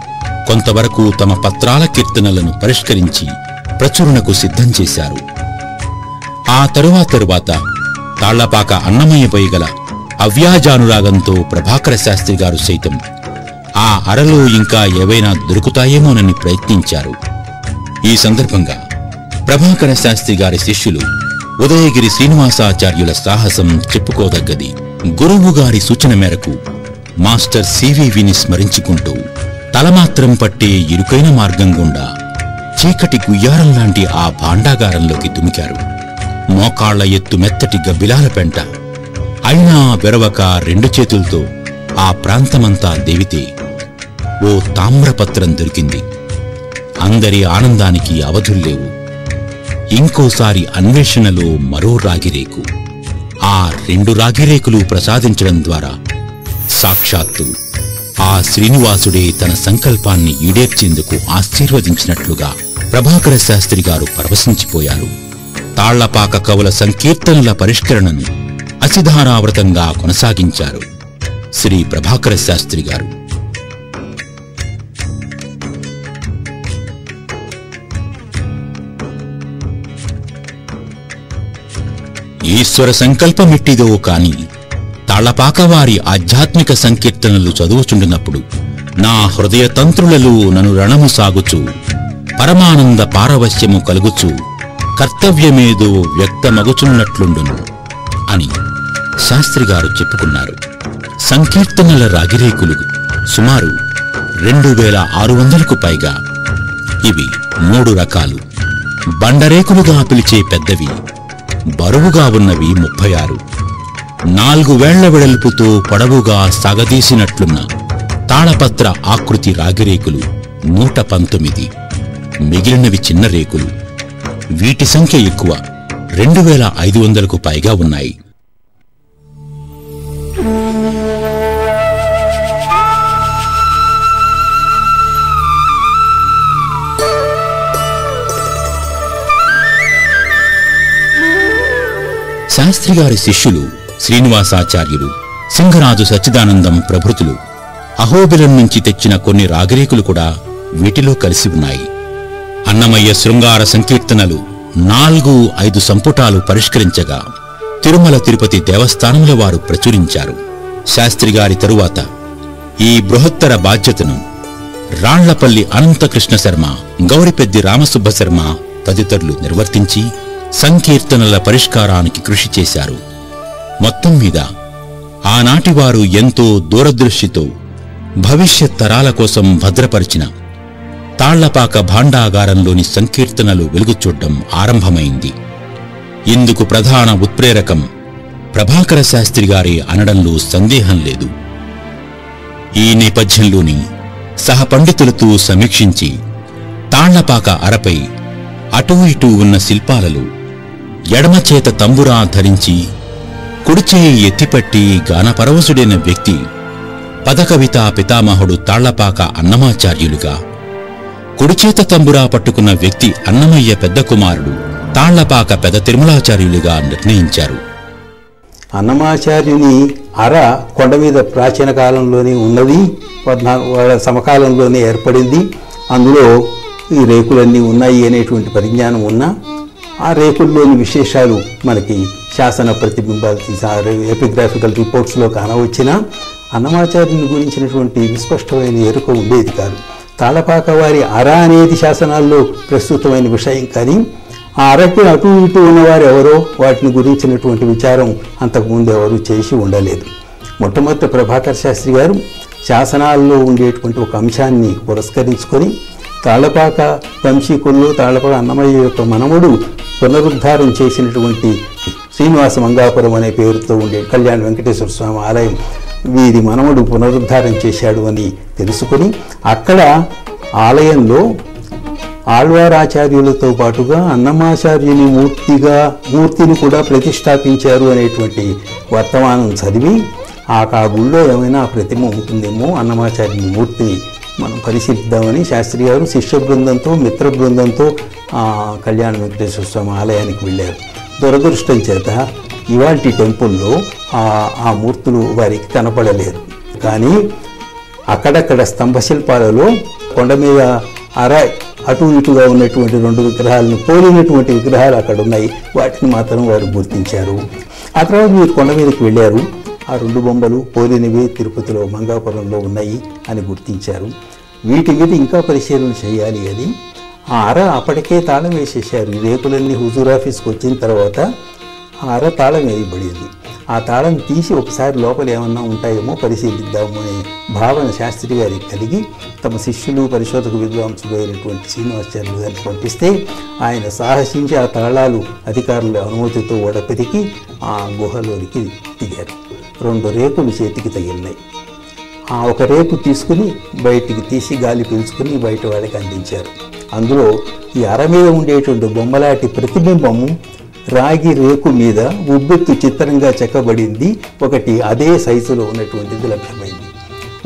కొంతవరకు తమ పత్రాల కీర్తనలను పరిష్కరించి ప్రచురణకు సిద్ధం చేశారు. ఆ తరువాత తాళ్లపాక అన్నమయ్యపై గల అవ్యాజానురాగంతో ప్రభాకర శాస్త్రి గారు సైతం ఆ అరలో ఇంకా ఏవైనా దొరుకుతాయేమోనని ప్రయత్నించారు. ఈ సందర్భంగా ప్రభాకర శాస్త్రి గారి శిష్యులు ఉదయగిరి శ్రీనివాసాచార్యుల సాహసం చెప్పుకోదగ్గది. గురువుగారి సూచన మేరకు మాస్టర్ సివివిని స్మరించుకుంటూ తలమాత్రం పట్టే ఇరుకైన మార్గం గుండా చీకటి గుయ్యారం లాంటి ఆ భాండాగారంలోకి దుమికారు. మోకాళ్ల ఎత్తు మెత్తటి గబ్బిలాల పెంట అయినా బెరవక 2 చేతులతో ఆ ప్రాంతమంతా దేవితే ఓ తామ్రపత్రం దొరికింది. అందరి ఆనందానికి అవధుల్లేవు. ఇంకోసారి అన్వేషణలో మరో రాగిరేకు. ఆ 2 రాగిరేకులు ప్రసాదించడం ద్వారా సాక్షాత్తు ఆ శ్రీనివాసుడే తన సంకల్పాన్ని ఈడేర్చేందుకు ఆశీర్వదించినట్లుగా ప్రభాకర శాస్త్రి గారు పరవశించిపోయారు. తాళ్లపాక కవుల సంకీర్తనల పరిష్కరణను అసిధారావ్రతంగా కొనసాగించారు శ్రీ ప్రభాకర శాస్త్రి గారు. ఈశ్వర సంకల్పమిట్టిదో కాని తాళ్లపాకవారి ఆధ్యాత్మిక సంకీర్తనలు చదువుచుండినప్పుడు నా హృదయ తంత్రులలో నను రణము సాగుచు పరమానంద పారవశ్యము కలుగుచు కర్తవ్యమేదో వ్యక్తమగుచున్నట్లుండును అని శాస్త్రిగారు చెప్పుకున్నారు. సంకీర్తనల రాగిరేకులు సుమారు 2600కు పైగా. ఇవి 3 రకాలు. బండరేకులుగా పిలిచే పెద్దవి, బరువుగా ఉన్నవి 36, 4 వేళ్ల వెడల్పుతో పొడవుగా సాగదీసినట్లున్న తాళపత్ర ఆకృతి రాగిరేకులు 119. మిగిలినవి చిన్న రేకులు. వీటి సంఖ్య ఎక్కువ, 2500కు పైగా ఉన్నాయి. శాస్త్రిగారి శిష్యులు శ్రీనివాసాచార్యులు, సింగరాజు సచ్చిదానందం ప్రభృతులు అహోబిలం నుంచి తెచ్చిన కొన్ని రాగిరేకులు కూడా వీటిలో కలిసి ఉన్నాయి. అన్నమయ్య శృంగార సంకీర్తనలు 4-5 సంపుటాలు పరిష్కరించగా తిరుమల తిరుపతి దేవస్థానముల వారు ప్రచురించారు. శాస్త్రిగారి తరువాత ఈ బృహత్తర బాధ్యతను రాళ్లపల్లి అనంతకృష్ణ శర్మ, గౌరిపెద్ది రామసుబ్బ శర్మ తదితరులు నిర్వర్తించి సంకీర్తనల పరిష్కారానికి కృషి చేశారు. మొత్తం మీద ఆనాటివారు ఎంతో దూరదృష్టితో భవిష్యత్ తరాల కోసం భద్రపరిచిన తాళ్లపాక భాండాగారంలోని సంకీర్తనలు వెలుగుచూడ్డం ఆరంభమైంది. ఇందుకు ప్రధాన ఉత్ప్రేరకం ప్రభాకర శాస్త్రి గారే అనడంలో సందేహం లేదు. ఈ నేపథ్యంలోని సహపండితులతో సమీక్షించి తాళ్లపాక అరపై అటూ ఇటూ ఉన్న శిల్పాలలో ఎడమచేత తంబురా ధరించి కుడిచేయి ఎత్తిపట్టి గానపరవశుడైన వ్యక్తి పదకవితా పితామహుడు తాళ్లపాక అన్నమాచార్యులుగా, కుడిచేత తంబురా పట్టుకున్న వ్యక్తి అన్నమయ్య పెద్ద కుమారుడు తాళ్లపాక పెద తిరుమలాచార్యులుగా నిర్ణయించారు. అన్నమాచార్యుని అర కొండ మీద ప్రాచీన కాలంలోనే ఉన్నది, 14 సమకాలంలోనే ఏర్పడింది. అందులో ఈ రేకులన్నీ ఉన్నాయి అనేటువంటి పరిజ్ఞానం ఉన్నా ఆ రేకుల్లోని విశేషాలు మనకి శాసన ప్రతిబింబాలు ఎపిగ్రాఫికల్ రిపోర్ట్స్లో కానవచ్చినా అన్నమాచార్యుని గురించినటువంటి విస్పష్టమైన ఎరుక ఉండేది కాదు. తాళపాక వారి అర అనేది శాసనాల్లో ప్రస్తుతమైన విషయం, కానీ ఆ అరకు అటు ఇటు ఉన్నవారు ఎవరో వాటిని గురించినటువంటి విచారం అంతకుముందు ఎవరు చేసి ఉండలేదు. మొట్టమొదటి ప్రభాకర్ శాస్త్రి గారు శాసనాల్లో ఉండేటువంటి ఒక అంశాన్ని పురస్కరించుకొని తాళపాక వంశీకుల్లో తాళపాక అన్నమయ్య యొక్క మనముడు పునరుద్ధారం చేసినటువంటి శ్రీనివాస మంగాపురం అనే పేరుతో ఉండే కళ్యాణ వెంకటేశ్వర స్వామి ఆలయం వీరి మనముడు పునరుద్ధారం చేశాడు అని తెలుసుకొని అక్కడ ఆలయంలో ఆళ్వారాచార్యులతో పాటుగా అన్నమాచార్యుని మూర్తిని కూడా ప్రతిష్టాపించారు అనేటువంటి వర్తమానం చదివి ఆ గుళ్ళో ఏమైనా ప్రతిమ ఉంటుందేమో, అన్నమాచార్యుని మూర్తిని మనం పరిశీలిద్దామని శాస్త్రి గారు శిష్య బృందంతో మిత్ర బృందంతో కళ్యాణ వెంకటేశ్వర స్వామి ఆలయానికి వెళ్ళారు. దురదృష్టం చేత ఇవాల్టి టెంపుల్లో ఆ మూర్తులు వారికి కనపడలేదు. కానీ అక్కడక్కడ స్తంభశిల్పాలలో కొండ మీద అటు ఇటుగా ఉన్నటువంటి 2 విగ్రహాలను పోలినటువంటి విగ్రహాలు అక్కడ ఉన్నాయి. వాటిని మాత్రం వారు గుర్తించారు. ఆ తర్వాత మీరు కొండ మీదకి వెళ్ళారు, ఆ 2 బొమ్మలు పోలినవి తిరుపతిలో మంగాపురంలో ఉన్నాయి అని గుర్తించారు. వీటి మీద ఇంకా పరిశీలన చేయాలి అని ఆ అర అప్పటికే తాళం వేసేసారు. ఈ రేకులన్నీ హుజూర్ ఆఫీస్కి వచ్చిన తర్వాత ఆ అర తాళం వేయబడింది. ఆ తాళం తీసి ఒకసారి లోపల ఏమన్నా ఉంటాయేమో పరిశీలిద్దాము అనే భావన శాస్త్రి గారికి కలిగి తమ శిష్యులు పరిశోధక విద్వాంసులు అయినటువంటి శ్రీనివాసాచార్యులు గారిని పంపిస్తే ఆయన సాహసించి ఆ తాళాలు అధికారుల అనుమతితో ఓడపెరికి ఆ గుహలోనికి దిగారు. 2 రేకులు చేతికి తగిలినాయి. ఆ ఒక రేకు తీసుకుని బయటికి తీసి గాలి పీల్చుకుని బయట వాళ్ళకి అందించారు. అందులో ఈ అర మీద ఉండేటువంటి బొమ్మలాంటి ప్రతిబింబము రాగి రేకు మీద ఉబ్బెత్తు చిత్రంగా చెక్కబడింది. ఒకటి అదే సైజులో ఉన్నటువంటిది లభ్యమైంది.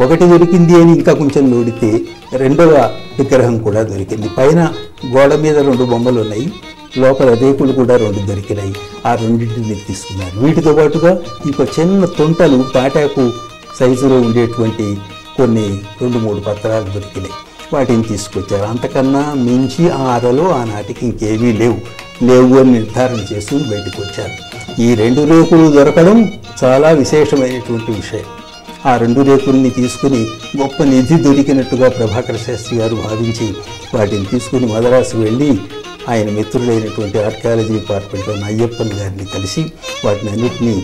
ఒకటి దొరికింది అని ఇంకా కొంచెం లోడితే 2వ విగ్రహం కూడా దొరికింది. పైన గోడ మీద 2 బొమ్మలు ఉన్నాయి, లోపల రేకులు కూడా 2 దొరికినాయి. ఆ 2టిని తీసుకున్నారు. వీటితో పాటుగా ఇంకో చిన్న తొంటలు తాటాకు సైజులో ఉండేటువంటి కొన్ని 2-3 పత్రాలు దొరికినాయి. వాటిని తీసుకొచ్చారు. అంతకన్నా మించి ఆ అరలో ఆనాటికి ఇంకేమీ లేవు అని నిర్ధారణ చేసుకుని బయటకు వచ్చారు. ఈ 2 రేకులు దొరకడం చాలా విశేషమైనటువంటి విషయం. ఆ 2 రేకుల్ని తీసుకుని గొప్ప నిధి దొరికినట్టుగా ప్రభాకర శాస్త్రి గారు భావించి వాటిని తీసుకుని మద్రాసు వెళ్ళి ఆయన మిత్రులైనటువంటి ఆర్కియాలజీ డిపార్ట్మెంట్లో అయ్యప్పన్ గారిని కలిసి వాటిని అన్నింటినీ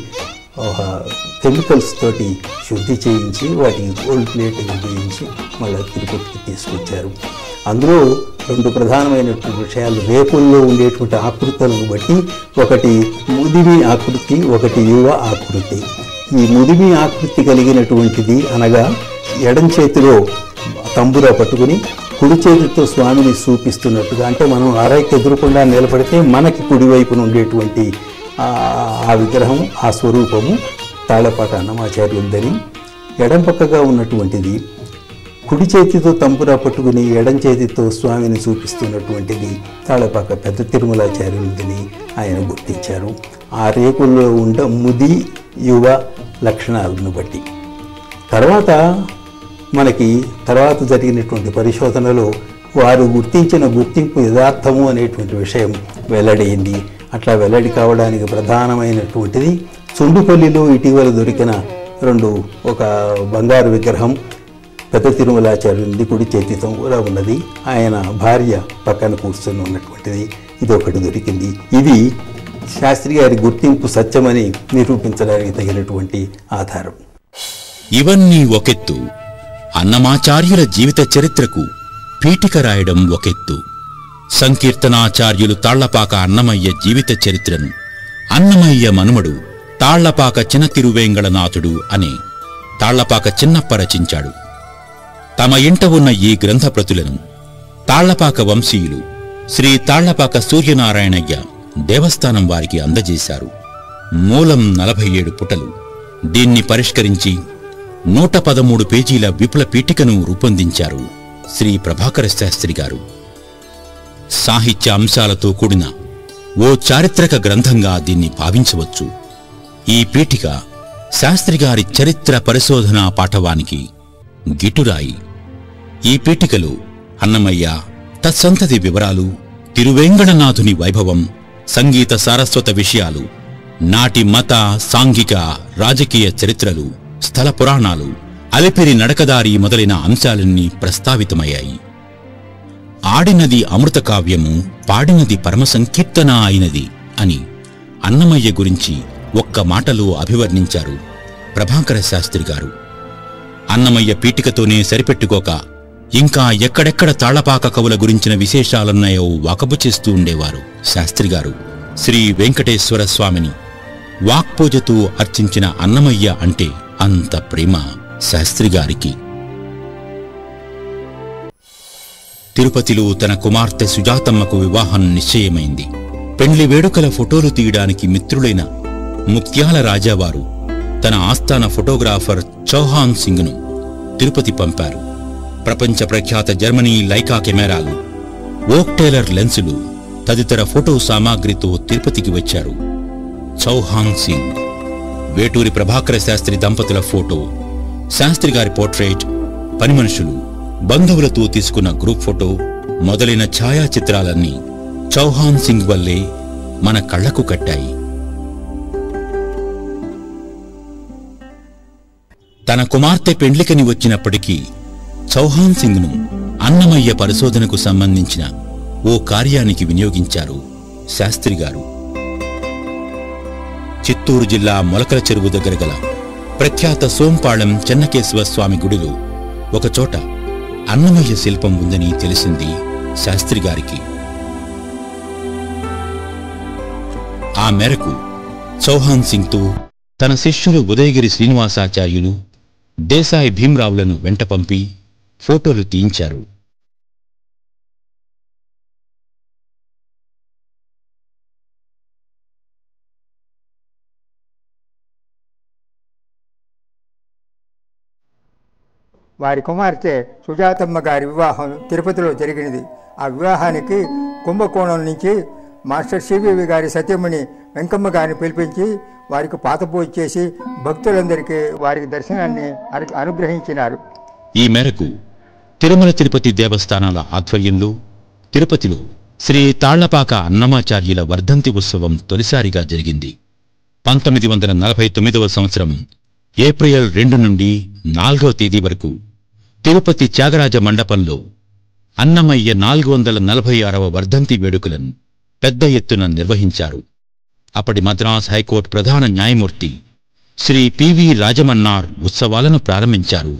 కెమికల్స్ తోటి శుద్ధి చేయించి వాటిని గోల్డ్ ప్లేటింగ్ ఉపయోగించి మళ్ళీ తిరుపతికి తీసుకొచ్చారు. అందులో 2 ప్రధానమైనటువంటి విషయాలు రేకుల్లో ఉండేటువంటి ఆకృతులను బట్టి, ఒకటి ముదిమి ఆకృతి, ఒకటి యువ ఆకృతి. ఈ ముదిమి ఆకృతి కలిగినటువంటిది అనగా ఎడం చేతిలో తంబురా పట్టుకుని కుడి చేతితో స్వామిని చూపిస్తున్నట్టుగా, అంటే మనం అరైకి ఎదురుకుండా నిలబడితే మనకి కుడివైపున ఉండేటువంటి ఆ విగ్రహం, ఆ స్వరూపము తాళపాక అన్నమాచార్యుందని. ఎడం పక్కగా ఉన్నటువంటిది కుడి చేతితో తంపురా పట్టుకుని ఎడం చేతితో స్వామిని చూపిస్తున్నటువంటిది తాళపాక పెద్ద తిరుమలాచార్యుందని ఆయన గుర్తించారు. ఆ రేకుల్లో ఉండ ముది యువ లక్షణాలను బట్టి. తర్వాత జరిగినటువంటి పరిశోధనలో వారు గుర్తించిన గుర్తింపు యథార్థము అనేటువంటి విషయం వెల్లడైంది. అట్లా వెల్లడి కావడానికి ప్రధానమైనటువంటిది చుండుపల్లిలో ఇటీవల దొరికిన ఒక బంగారు విగ్రహం పెద్ద తిరుమలాచార్యుని కుడి చేతితో కూడా ఉన్నది. ఆయన భార్య పక్కన కూర్చొని ఉన్నటువంటిది ఇదొకటి దొరికింది. ఇది శాస్త్రి గారి గుర్తింపు సత్యమని నిరూపించడానికి తగినటువంటి ఆధారం. ఇవన్నీ ఒకెత్తు. అన్నమాచార్యుల జీవిత చరిత్రకు పీఠిక రాయడం ఒకెత్తు. సంకీర్తనాచార్యులు తాళ్లపాక అన్నమయ్య జీవిత చరిత్రను అన్నమయ్య మనుమడు తాళ్లపాక చిన తిరువేంగళనాథుడు అనే తాళ్లపాక చిన్నప్ప రచించాడు. తమ ఇంట ఉన్న ఈ గ్రంథ ప్రతులను తాళ్లపాక వంశీయులు శ్రీ తాళ్లపాక సూర్యనారాయణయ్య దేవస్థానం వారికి అందజేశారు. మూలం 47 పుటలు. దీన్ని పరిష్కరించి 113 పేజీల విపుల పీఠికను రూపొందించారు శ్రీ ప్రభాకర శాస్త్రి గారు. సాహిత్య అంశాలతో కూడిన ఓ చారిత్రక గ్రంథంగా దీన్ని భావించవచ్చు. ఈ పీఠిక శాస్త్రిగారి చరిత్ర పరిశోధనా పాఠవానికి గిటురాయి. ఈ పీఠికలో అన్నమయ్య తత్సంతతి వివరాలు, తిరువేంగళనాథుని వైభవం, సంగీత సారస్వత విషయాలు, నాటి మత, సాంఘిక, రాజకీయ చరిత్రలు, స్థల పురాణాలు, అలిపిరి నడకదారి మొదలైన అంశాలన్నీ ప్రస్తావితమయ్యాయి. ఆడినది అమృత కావ్యము, పాడినది పరమ సంకీర్తన అయినది అని అన్నమయ్య గురించి ఒక్క మాటలో అభివర్ణించారు ప్రభాకర శాస్త్రి గారు. అన్నమయ్య పీఠికతోనే సరిపెట్టుకోక ఇంకా ఎక్కడెక్కడ తాళ్లపాక కవుల గురించిన విశేషాలున్నాయో వాకబు చేస్తూ ఉండేవారు శాస్త్రిగారు. శ్రీ వెంకటేశ్వర స్వామిని వాక్పూజతో అర్చించిన అన్నమయ్య అంటే అంత ప్రేమ శాస్త్రిగారికి. తిరుపతిలో తన కుమార్తె సుజాతమ్మకు వివాహం నిశ్చయమైంది. పెండ్లి వేడుకల ఫోటోలు తీయడానికి మిత్రులైన ముత్యాల రాజావారు తన ఆస్థాన ఫోటోగ్రాఫర్ చౌహాన్ సింగ్ను తిరుపతి పంపారు. ప్రపంచ ప్రఖ్యాత జర్మనీ లైకా కెమెరాలు, ఓక్ టేలర్ లెన్సులు తదితర ఫోటో సామాగ్రితో తిరుపతికి వచ్చారు. చౌహాన్ సింగ్, వేటూరి ప్రభాకర శాస్త్రి దంపతుల ఫోటో, శాస్త్రిగారి పోర్ట్రేట్, పని మనుషులు, బంధువులతో తీసుకున్న గ్రూప్ ఫోటో మొదలైన ఛాయాచిత్రాలన్నీ చౌహాన్ సింగ్ వల్లే మన కళ్లకు కట్టాయి. తన కుమార్తె పెండ్లికని వచ్చినప్పటికీ చౌహాన్ సింగ్ను అన్నమయ్య పరిశోధనకు సంబంధించిన ఓ కార్యానికి వినియోగించారు శాస్త్రిగారు. చిత్తూరు జిల్లా మొలకల చెరువు దగ్గర గల ప్రఖ్యాత సోంపాళెం చెన్నకేశవ స్వామి గుడిలో ఒకచోట అన్నమయ్య శిల్పం ఉందని తెలిసింది శాస్త్రిగారికి. ఆ మేరకు చౌహాన్ సింగ్తో తన శిష్యులు ఉదయగిరి శ్రీనివాసాచార్యులు, దేశాయి భీమరావులను వెంట పంపి ఫోటోలు తీయించారు. వారి కుమార్తె సుజాతమ్మ గారి వివాహం తిరుపతిలో జరిగినది. ఆ వివాహానికి కుంభకోణం నుంచి మాస్టర్ సివివి గారి సత్యమణి వెంకమ్మ గారిని పిలిపించి వారికి పాతపూజ చేసి భక్తులందరికీ వారికి దర్శనాన్ని అనుగ్రహించినారు. ఈ మేరకు తిరుమల తిరుపతి దేవస్థానాల ఆధ్వర్యంలో తిరుపతిలో శ్రీ తాళ్లపాక అన్నమాచార్యుల వర్ధంతి ఉత్సవం తొలిసారిగా జరిగింది. 1949వ సంవత్సరం ఏప్రిల్ 2 నుండి 4వ తేదీ వరకు తిరుపతి త్యాగరాజ మండపంలో అన్నమయ్య 446వ వర్ధంతి వేడుకలను పెద్ద ఎత్తున నిర్వహించారు. అప్పటి మద్రాస్ హైకోర్టు ప్రధాన న్యాయమూర్తి శ్రీ పివి రాజమన్నార్ ఉత్సవాలను ప్రారంభించారు.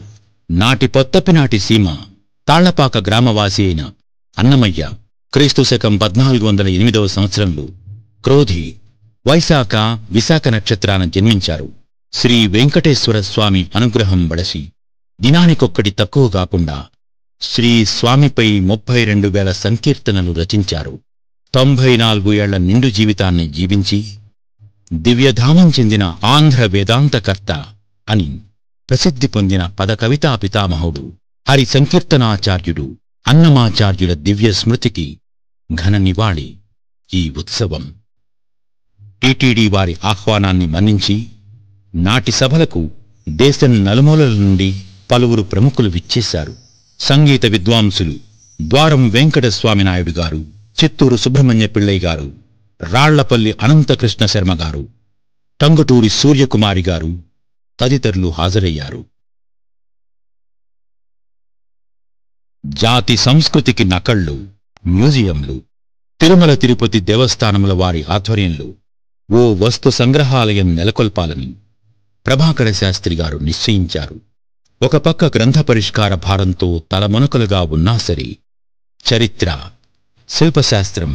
నాటి పొత్తపినాటి సీమ తాళ్లపాక గ్రామవాసి అయిన అన్నమయ్య క్రీస్తు శకం 1408వ సంవత్సరంలో క్రోధి వైశాఖ విశాఖ నక్షత్రాన జన్మించారు. శ్రీ వెంకటేశ్వర స్వామి అనుగ్రహం బడసి దినానికొక్కటి తక్కువ కాకుండా శ్రీ స్వామిపై 32,000 సంకీర్తనలు రచించారు. 94 ఏళ్ల నిండు జీవితాన్ని జీవించి దివ్యధామం చెందిన ఆంధ్ర వేదాంతకర్త అని ప్రసిద్ధి పొందిన పద కవితా పితామహుడు హరి సంకీర్తనాచార్యుడు అన్నమాచార్యుల దివ్య స్మృతికి ఘన నివాళి ఈ ఉత్సవం. టిటిడి వారి ఆహ్వానాన్ని మన్నించి నాటి సభలకు దేశం నలుమూలల నుండి పలువురు ప్రముఖులు విచ్చేశారు. సంగీత విద్వాంసులు ద్వారం వెంకటస్వామి నాయుడు గారు, చిత్తూరు సుబ్రహ్మణ్య పిళ్ళయ్య గారు, రాళ్లపల్లి అనంతకృష్ణ శర్మ గారు, టంగుటూరి సూర్యకుమారి గారు తదితరులు హాజరయ్యారు. జాతి సంస్కృతికి నకళ్ళు, మ్యూజియంలు, తిరుమల తిరుపతి దేవస్థానముల వారి ఆధ్వర్యంలో ఓ వస్తు సంగ్రహాలయం నెలకొల్పాలని ప్రభాకర శాస్త్రి గారు నిశ్చయించారు. ఒక పక్క గ్రంథ పరిష్కార భారంతో తలమునకలుగా ఉన్నా సరే చరిత్ర, శిల్పశాస్త్రం,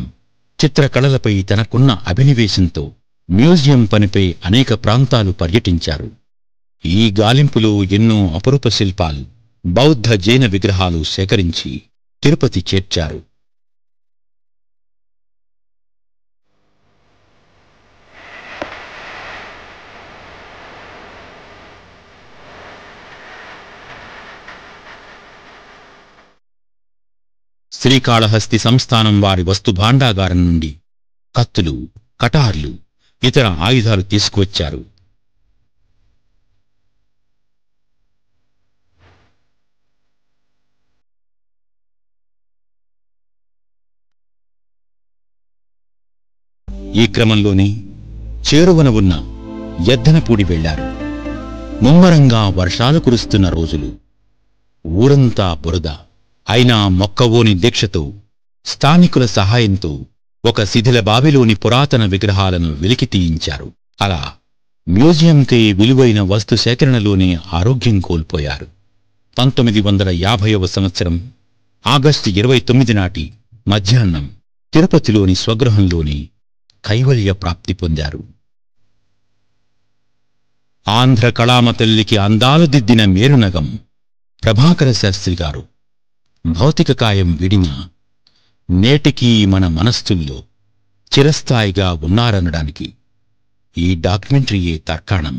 చిత్రకళలపై తనకున్న అభినివేశంతో మ్యూజియం పనిపై అనేక ప్రాంతాలు పర్యటించారు. ఈ గాలింపులో ఎన్నో అపురూప శిల్పాలు, బౌద్ధ జైన విగ్రహాలు సేకరించి తిరుపతి చేర్చారు. శ్రీకాళహస్తి సంస్థానం వారి వస్తు భాండాగారం నుండి కత్తులు, కటార్లు, ఇతర ఆయుధాలు తీసుకువచ్చారు. ఈ క్రమంలోనే చేరువన ఉన్న ఎద్దనపూడి వెళ్లారు. ముమ్మరంగా వర్షాలు కురుస్తున్న రోజులు. ఊరంతా బురద. అయినా మొక్కవోని దీక్షతో స్థానికుల సహాయంతో ఒక శిథిల బావిలోని పురాతన విగ్రహాలను వెలికి తీయించారు. అలా మ్యూజియంకే విలువైన వస్తు సేకరణలోనే ఆరోగ్యం కోల్పోయారు. 1950వ సంవత్సరం ఆగస్టు 29 నాటి మధ్యాహ్నం తిరుపతిలోని స్వగృహంలోని కైవల్య ప్రాప్తి పొందారు. ఆంధ్ర కళామ తల్లికి అందాలు దిద్దిన మేరునగం ప్రభాకర శాస్త్రి గారు భౌతిక కాయం విడినా నేటికీ మన మనస్సుల్లో చిరస్థాయిగా ఉన్నారనడానికి ఈ డాక్యుమెంటరీయే తర్కాణం.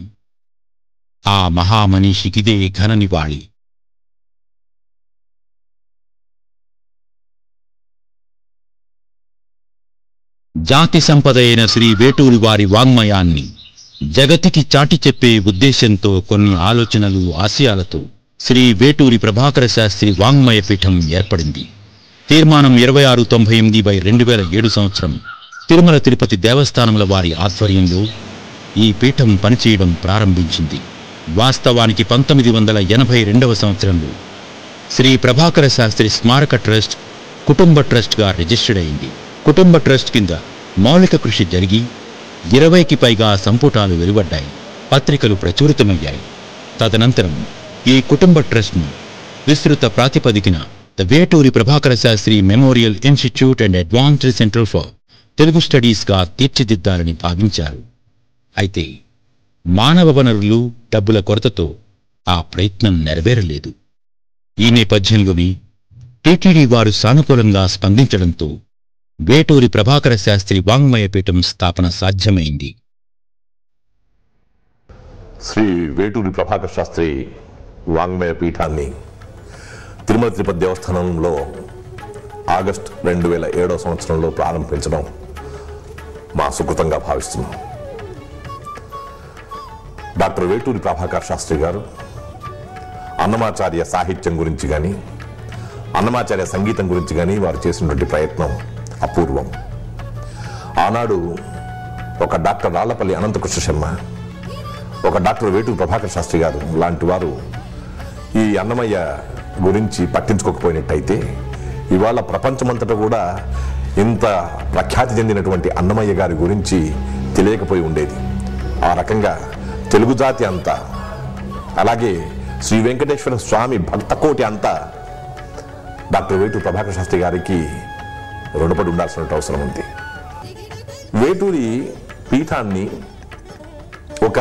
ఆ మహామనీషికిదే ఘన నివాళి. జాతి సంపద అయిన శ్రీ వేటూరి వారి వాంగ్మయాన్ని జగతికి చాటి చెప్పే ఉద్దేశంతో కొన్ని ఆలోచనలు, ఆశయాలతో శ్రీ వేటూరి ప్రభాకర శాస్త్రి వాంగ్మయ పీఠం ఏర్పడింది. తీర్మానం 2698/2007 సంవత్సరం తిరుమల తిరుపతి దేవస్థానముల వారి ఆధ్వర్యంలో ఈ పీఠం పనిచేయడం ప్రారంభించింది. వాస్తవానికి 1982వ సంవత్సరంలో శ్రీ ప్రభాకర శాస్త్రి స్మారక ట్రస్ట్ కుటుంబ ట్రస్ట్గా రిజిస్టర్డ్ అయింది. కుటుంబ ట్రస్ట్ కింద మౌలిక కృషి జరిగి 20కి పైగా సంపుటాలు వెలువడ్డాయి, పత్రికలు ప్రచురితమయ్యాయి. తదనంతరం ఈ కుటుంబ ట్రస్ట్ను విస్తృత ప్రాతిపదికన the Veturi Prabhakara Sastri memorial institute and advanced centre for Telugu స్టడీస్గా తీర్చిదిద్దాలని భావించారు. అయితే మానవ వనరులు, డబ్బుల కొరతతో ఆ ప్రయత్నం నెరవేరలేదు. ఈ నేపథ్యంలోని టీటీడీ వారు సానుకూలంగా స్పందించడంతో వేటూరి ప్రభాకర శాస్త్రి వాంగ్మయ పీఠం స్థాపన సాధ్యమైంది. శ్రీ వేటూరి ప్రభాకర శాస్త్రి వాంగ్మయ పీఠాన్ని తిరుమల తిరుపతి దేవస్థానంలో ఆగస్టు 2007వ సంవత్సరంలో ప్రారంభించడం మా సుకృతంగా భావిస్తున్నాం. డాక్టర్ వేటూరి ప్రభాకర శాస్త్రి గారు అన్నమాచార్య సాహిత్యం గురించి కానీ, అన్నమాచార్య సంగీతం గురించి కానీ వారు చేసినటువంటి ప్రయత్నం అపూర్వం. ఆనాడు ఒక డాక్టర్ రాళ్లపల్లి అనంతకృష్ణ శర్మ, ఒక డాక్టర్ వేటూరి ప్రభాకర శాస్త్రి గారు లాంటి వారు ఈ అన్నమయ్య గురించి పట్టించుకోకపోయినట్టయితే ఇవాళ ప్రపంచమంతటా కూడా ఇంత ప్రఖ్యాతి చెందినటువంటి అన్నమయ్య గారి గురించి తెలియకపోయి ఉండేది. ఆ రకంగా తెలుగు జాతి అంతా, అలాగే శ్రీ వెంకటేశ్వర స్వామి భక్తకోటి అంతా డాక్టర్ వేటూరి ప్రభాకర శాస్త్రి గారికి రుణపడి ఉండాల్సిన అవసరం ఉంది. వేటూరి పీఠాన్ని ఒక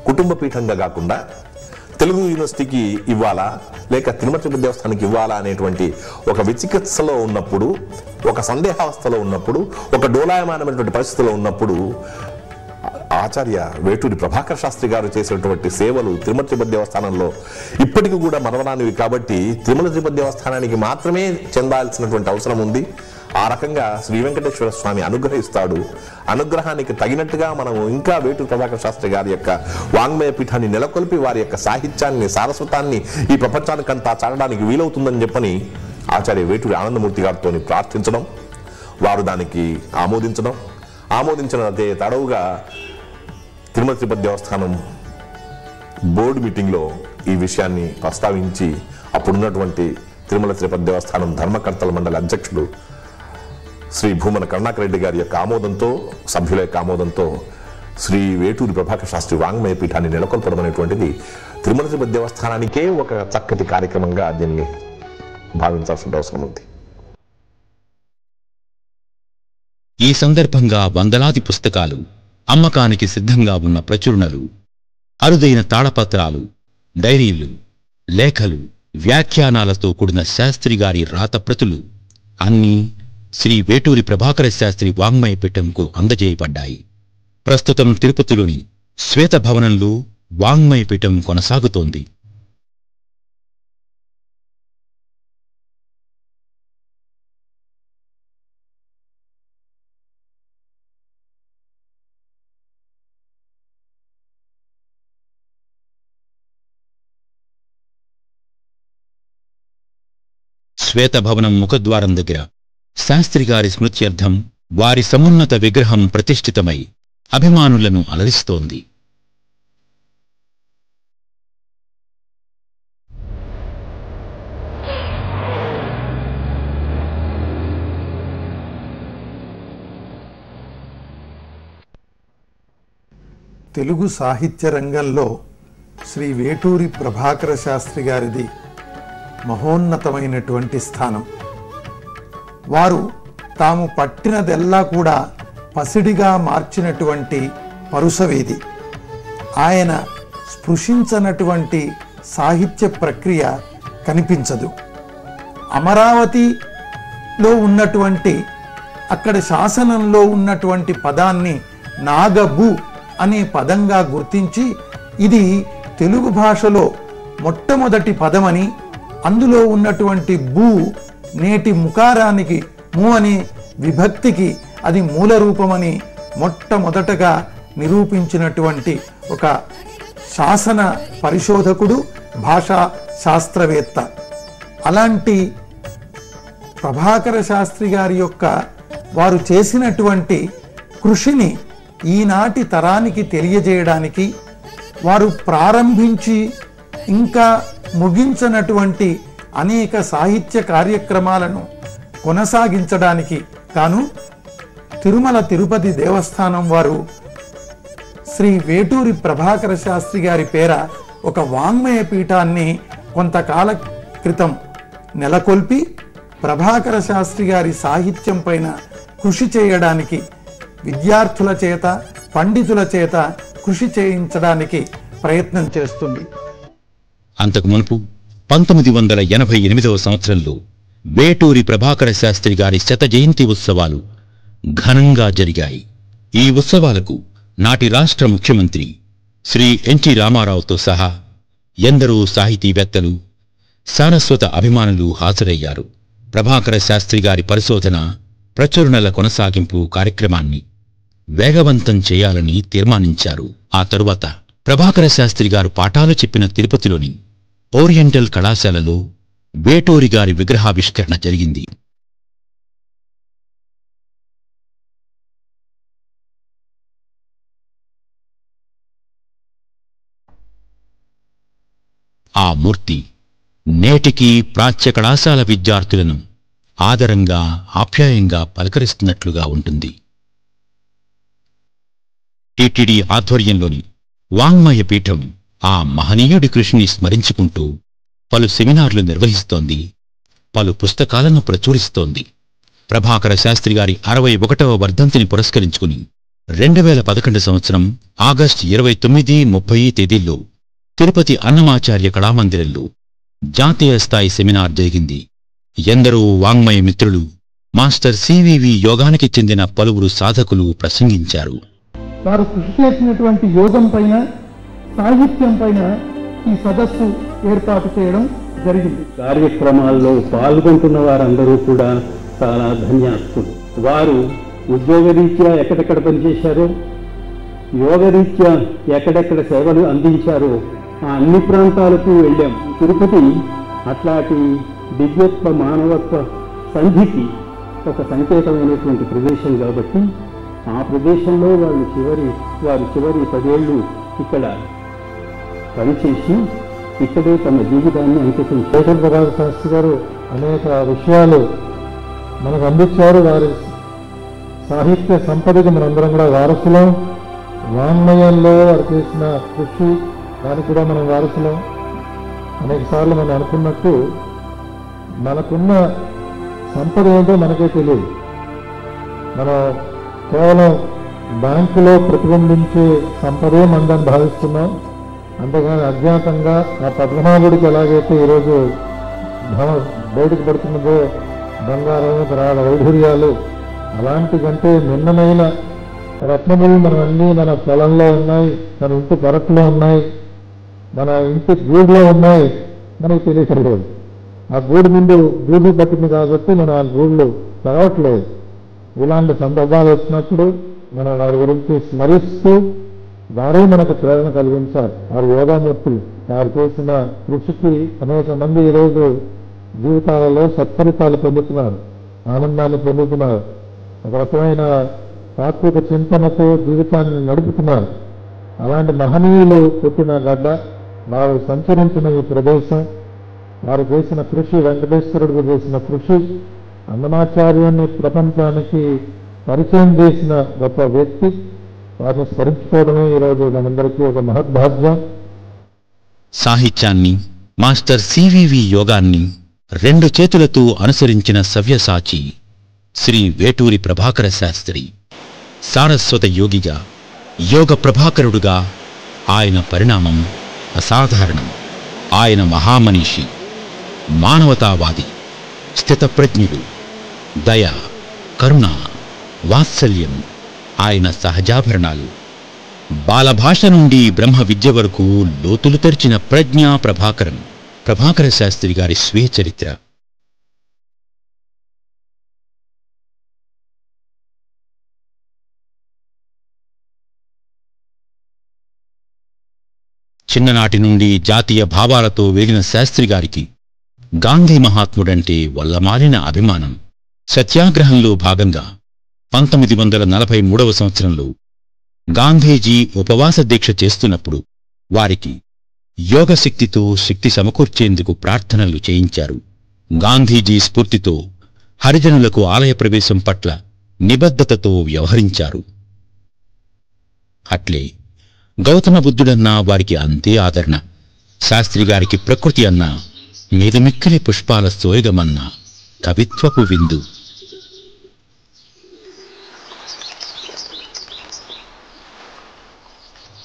కుటుంబ పీఠంగా కాకుండా తెలుగు యూనివర్సిటీకి ఇవ్వాలా లేక తిరుమల తిరుపతి దేవస్థానానికి ఇవ్వాలా అనేటువంటి ఒక విచికిత్సలో ఉన్నప్పుడు, ఒక సందేహావస్థలో ఉన్నప్పుడు, ఒక డోలాయమానమైనటువంటి పరిస్థితిలో ఉన్నప్పుడు ఆచార్య వేటూరి ప్రభాకర శాస్త్రి గారు చేసినటువంటి సేవలు తిరుమల తిరుపతి దేవస్థానంలో ఇప్పటికీ కూడా మరవరానివి. కాబట్టి తిరుమల తిరుపతి దేవస్థానానికి మాత్రమే చెందాల్సినటువంటి అవసరం ఉంది. ఆ రకంగా శ్రీ వెంకటేశ్వర స్వామి అనుగ్రహిస్తాడు. అనుగ్రహానికి తగినట్టుగా మనం ఇంకా వేటూరి ప్రభాకర శాస్త్రి గారి యొక్క వాంగ్మయ పీఠాన్ని నెలకొల్పి వారి యొక్క సాహిత్యాన్ని, సారస్వతాన్ని ఈ ప్రపంచానికంతా చాటడానికి వీలవుతుందని చెప్పని ఆచార్య వేటూరి ఆనందమూర్తి గారితో ప్రార్థించడం, వారు దానికి ఆమోదించిన అదే తడవుగా తిరుమల తిరుపతి దేవస్థానం బోర్డు మీటింగ్లో ఈ విషయాన్ని ప్రస్తావించి అప్పుడున్నటువంటి తిరుమల తిరుపతి దేవస్థానం ధర్మకర్తల మండలి అధ్యక్షుడు శ్రీ భూమన కరుణాకర్ రెడ్డి గారి యొక్క ఆమోదంతో, సభ్యుల యొక్క ఆమోదంతో శ్రీ వేటూరి ప్రభాకర శాస్త్రి వాంగ్మయ పీఠాన్ని నెలకొల్పడం అనేటువంటిది తిరుమల తిరుపతి దేవస్థానానికే ఒక చక్కటి కార్యక్రమంగా దీన్ని భావించాల్సిన అవసరం ఉంది. ఈ సందర్భంగా వందలాది పుస్తకాలు, అమ్మకానికి సిద్ధంగా ఉన్న ప్రచురణలు, అరుదైన తాళపత్రాలు, డైరీలు, లేఖలు, వ్యాఖ్యానాలతో కూడిన శాస్త్రి గారి రాతప్రతులు అన్నీ శ్రీ వేటూరి ప్రభాకర శాస్త్రి వాంగ్మయ పీఠంకు అందజేయబడ్డాయి. ప్రస్తుతం తిరుపతిలోని శ్వేతభవనంలో వాంగ్మయ పీఠం కొనసాగుతోంది. శ్వేతభవనం ముఖద్వారం దగ్గర శాస్త్రి గారి స్మృత్యర్థం వారి సమున్నత విగ్రహం ప్రతిష్ఠితమై అభిమానులను అలరిస్తోంది. తెలుగు సాహిత్య రంగంలో శ్రీ వేటూరి ప్రభాకర శాస్త్రి గారిది మహోన్నతమైనటువంటి స్థానం. వారు తాము పట్టినదెల్లా కూడా పసిడిగా మార్చినటువంటి పరుసవేది. ఆయన స్పృశించనటువంటి సాహిత్య ప్రక్రియ కనిపించదు. అమరావతిలో ఉన్నటువంటి అక్కడ శాసనంలో ఉన్నటువంటి పదాన్ని నాగబు అనే పదంగా గుర్తించి ఇది తెలుగు భాషలో మొట్టమొదటి పదమని, అందులో ఉన్నటువంటి బూ నేటి ముకారానికి ము అనే విభక్తికి అది మూల రూపమని మొట్టమొదటగా నిరూపించినటువంటి ఒక శాసన పరిశోధకుడు, భాషా శాస్త్రవేత్త. అలాంటి ప్రభాకర శాస్త్రి గారి యొక్క వారు చేసినటువంటి కృషిని ఈనాటి తరానికి తెలియజేయడానికి, వారు ప్రారంభించి ఇంకా ముగించనటువంటి అనేక సాహిత్య కార్యక్రమాలను కొనసాగించడానికి గాను తిరుమల తిరుపతి దేవస్థానం వారు శ్రీ వేటూరి ప్రభాకర శాస్త్రి గారి పేర ఒక వాంగ్మయ పీఠాన్ని కొంతకాల క్రితం నెలకొల్పి ప్రభాకర శాస్త్రి గారి సాహిత్యం పైన కృషి చేయడానికి, విద్యార్థుల చేత, పండితుల చేత కృషి చేయించడానికి ప్రయత్నం చేస్తుంది. అంతకు మునుపు 1988వ సంవత్సరంలో వేటూరి ప్రభాకర శాస్త్రి గారి శత జయంతి ఉత్సవాలు ఘనంగా జరిగాయి. ఈ ఉత్సవాలకు నాటి రాష్ట్ర ముఖ్యమంత్రి శ్రీ ఎన్టీ రామారావుతో సహా ఎందరో సాహితీవేత్తలు, సారస్వత అభిమానులు హాజరయ్యారు. ప్రభాకర శాస్త్రి గారి పరిశోధన, ప్రచురణల కొనసాగింపు కార్యక్రమాన్ని వేగవంతం చేయాలని తీర్మానించారు. ఆ తరువాత ప్రభాకర శాస్త్రి గారు పాఠాలు చెప్పిన తిరుపతిలోని ఓరియంటల్ కళాశాలలో వేటూరి గారి విగ్రహావిష్కరణ జరిగింది. ఆ మూర్తి నేటికీ ప్రాచ్య కళాశాల విద్యార్థులను ఆదరంగా, ఆప్యాయంగా పలకరిస్తున్నట్లుగా ఉంటుంది. టిటిడి ఆధ్వర్యంలోని వాంగ్మయ పీఠం ఆ మహనీయుడి కృషిని స్మరించుకుంటూ పలు సెమినార్లు నిర్వహిస్తోంది, పలు పుస్తకాలను ప్రచురిస్తోంది. ప్రభాకర శాస్త్రి గారి 61వ వర్ధంతిని పురస్కరించుకుని 2011 సంవత్సరం ఆగస్టు 29, 30 తేదీల్లో తిరుపతి అన్నమాచార్య కళామందిరంలో జాతీయ స్థాయి సెమినార్ జరిగింది. ఎందరో వాంగ్మయ మిత్రులు, మాస్టర్ సివివి యోగానికి చెందిన పలువురు సాధకులు ప్రసంగించారు. వారు కృషి చేసినటువంటి యోగం పైన, సాహిత్యం పైన ఈ సదస్సు ఏర్పాటు చేయడం జరిగింది. కార్యక్రమాల్లో పాల్గొంటున్న వారందరూ కూడా చాలా ధన్యాస్తులు. వారు ఉద్యోగరీత్యా ఎక్కడెక్కడ పనిచేశారో, యోగరీత్యా ఎక్కడెక్కడ సేవలు అందించారో ఆ అన్ని ప్రాంతాలకు వెళ్ళాం. తిరుపతి అట్లాంటి దివ్యత్వ, మానవత్వ సంధికి ఒక సంకేతమైనటువంటి ప్రదేశం కాబట్టి ఆ ప్రదేశంలో వారు చివరి 10 ఏళ్ళు ఇక్కడ పనిచేసి ఇక్కడే తమ జీవితాన్ని అంకితం చేశారు. ప్రభాకర శాస్త్రి గారు అనేక విషయాలు మనకు అందించారు. వారి సాహిత్య సంపదకి మనందరం కూడా వారసులం. వాంగ్మయంలో వారు చేసిన కృషి, దానికి కూడా మనం వారసులం. అనేక సార్లు మనం అనుకున్నట్టు మనకున్న సంపద ఏంటో మనకే తెలియదు. మనం కేవలం బ్యాంకులో ప్రతిబింబించే సంపదే మందని భావిస్తున్నాం. అంతేగాని అజ్ఞాతంగా ఆ పద్మనాభుడికి ఎలాగైతే ఈరోజు బయటకు పడుతున్నదో బంగారం, రాళ్ళ వైఢూర్యాలు, అలాంటి కంటే నిన్నమైన రత్నములు మనవన్నీ మన పొలంలో ఉన్నాయి, మన ఇంటి పెరట్లో ఉన్నాయి, మన ఇంటి గూడులో ఉన్నాయి, మనకు తెలియట్లేదు. ఆ గూడు ముందు గూడు పట్టింది కాబట్టి మనం ఆ గూళ్ళు తెరవట్లేదు. ఇలాంటి సందర్భాలు వచ్చినప్పుడు మనం వారి గురించి స్మరిస్తూ వారే మనకు ప్రేరణ కలిగించాలి. వారు యోగామూర్తులు. వారు చేసిన కృషికి అనేక మంది ఈరోజు జీవితాలలో సత్ఫలితాలు పొందుతున్నారు, ఆనందాన్ని పొందుతున్నారు. ఒక రకమైన తాత్విక చింతనతో జీవితాన్ని నడుపుతున్నారు. అలాంటి మహనీయులు పుట్టిన గడ్డ, వారు సంచరించిన ఈ ప్రదేశం, వారు చేసిన కృషి, వెంకటేశ్వరుడికి చేసిన కృషి, అన్నమాచార్యుని ప్రపంచానికి పరిచయం చేసిన గొప్ప వ్యక్తి, వారిని స్మరించుకోవడమే ఈరోజు మనందరికీ ఒక మహద్భాగ్యం. సాహిత్యాన్ని, మాస్టర్ సివివి యోగాన్ని రెండు చేతులతో అనుసరించిన సవ్యసాచి శ్రీ వేటూరి ప్రభాకర శాస్త్రి. సారస్వత యోగిగా, యోగ ప్రభాకరుడుగా ఆయన పరిణామం అసాధారణం. ఆయన మహామనీషి, మానవతావాది, స్థితప్రజ్ఞుడు. దయ, కరుణ, వాత్సల్యం ఆయన సహజాభరణాలు. బాలభాష నుండి బ్రహ్మ విద్య వరకు లోతులు తెరిచిన ప్రజ్ఞా ప్రభాకరం ప్రభాకర శాస్త్రి గారి స్వీయ చరిత్ర. చిన్ననాటి నుండి జాతీయ భావాలతో వెలిగిన శాస్త్రి గారికి గాంధీ మహాత్ముడంటే వల్లమాలిన అభిమానం. సత్యాగ్రహంలో భాగంగా 1943వ సంవత్సరంలో గాంధీజీ ఉపవాస దీక్ష చేస్తున్నప్పుడు వారికి యోగశక్తితో శక్తి సమకూర్చేందుకు ప్రార్థనలు చేయించారు. గాంధీజీ స్ఫూర్తితో హరిజనులకు ఆలయ ప్రవేశం పట్ల నిబద్ధతతో వ్యవహరించారు. అట్లే గౌతమ బుద్ధుడన్నా వారికి అంతే ఆదరణ. శాస్త్రిగారికి ప్రకృతి అన్నా, మీదమిక్కిలి పుష్పాల సోయగమన్నా కవిత్వపు విందు.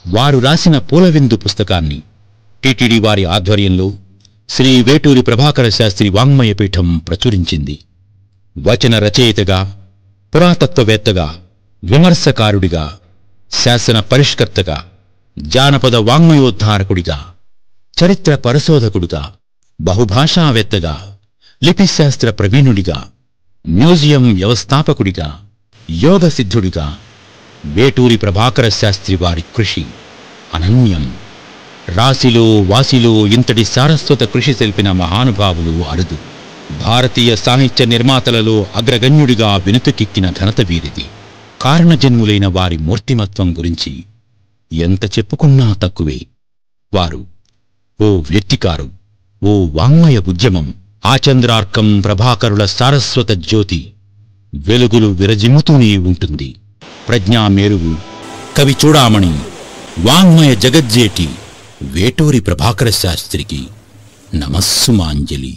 వారు రాసిన పూలవిందు పుస్తకాన్ని టిటిడి వారి ఆధ్వర్యంలో శ్రీ వేటూరి ప్రభాకర శాస్త్రి వాంగ్మయపీఠం ప్రచురించింది. వచన రచయితగా, పురాతత్వవేత్తగా, విమర్శకారుడిగా, శాసన పరిష్కర్తగా, జానపద వాంగ్మయోద్ధారకుడిగా, చరిత్ర పరిశోధకుడుగా, బహుభాషావేత్తగా, లిపిశాస్త్ర ప్రవీణుడిగా, మ్యూజియం వ్యవస్థాపకుడిగా, యోగ సిద్ధుడిగా వేటూరి ప్రభాకర శాస్త్రి వారి కృషి అనన్యం. రాశిలో వాసిలో ఇంతటి సారస్వత కృషి తెలిపిన మహానుభావులు అరుదు. భారతీయ సాహిత్య నిర్మాతలలో అగ్రగణ్యుడిగా వెనుతకెక్కిన ఘనత వీరిది. కారణజన్ములైన వారి మూర్తిమత్వం గురించి ఎంత చెప్పుకున్నా తక్కువే. వారు ఓ వ్యక్తికారు, ఓ వాంగ్మయ ఉద్యమం, ఆచంద్రార్కం ప్రభాకరుల సారస్వత జ్యోతి వెలుగులు విరజిమ్ముతూనే ఉంటుంది. ప్రజ్ఞా మేరువు, కవి చూడామణి, వాంగ్మయ జగజ్జేటి వేటూరి ప్రభాకర శాస్త్రికి నమస్సుమాంజలి.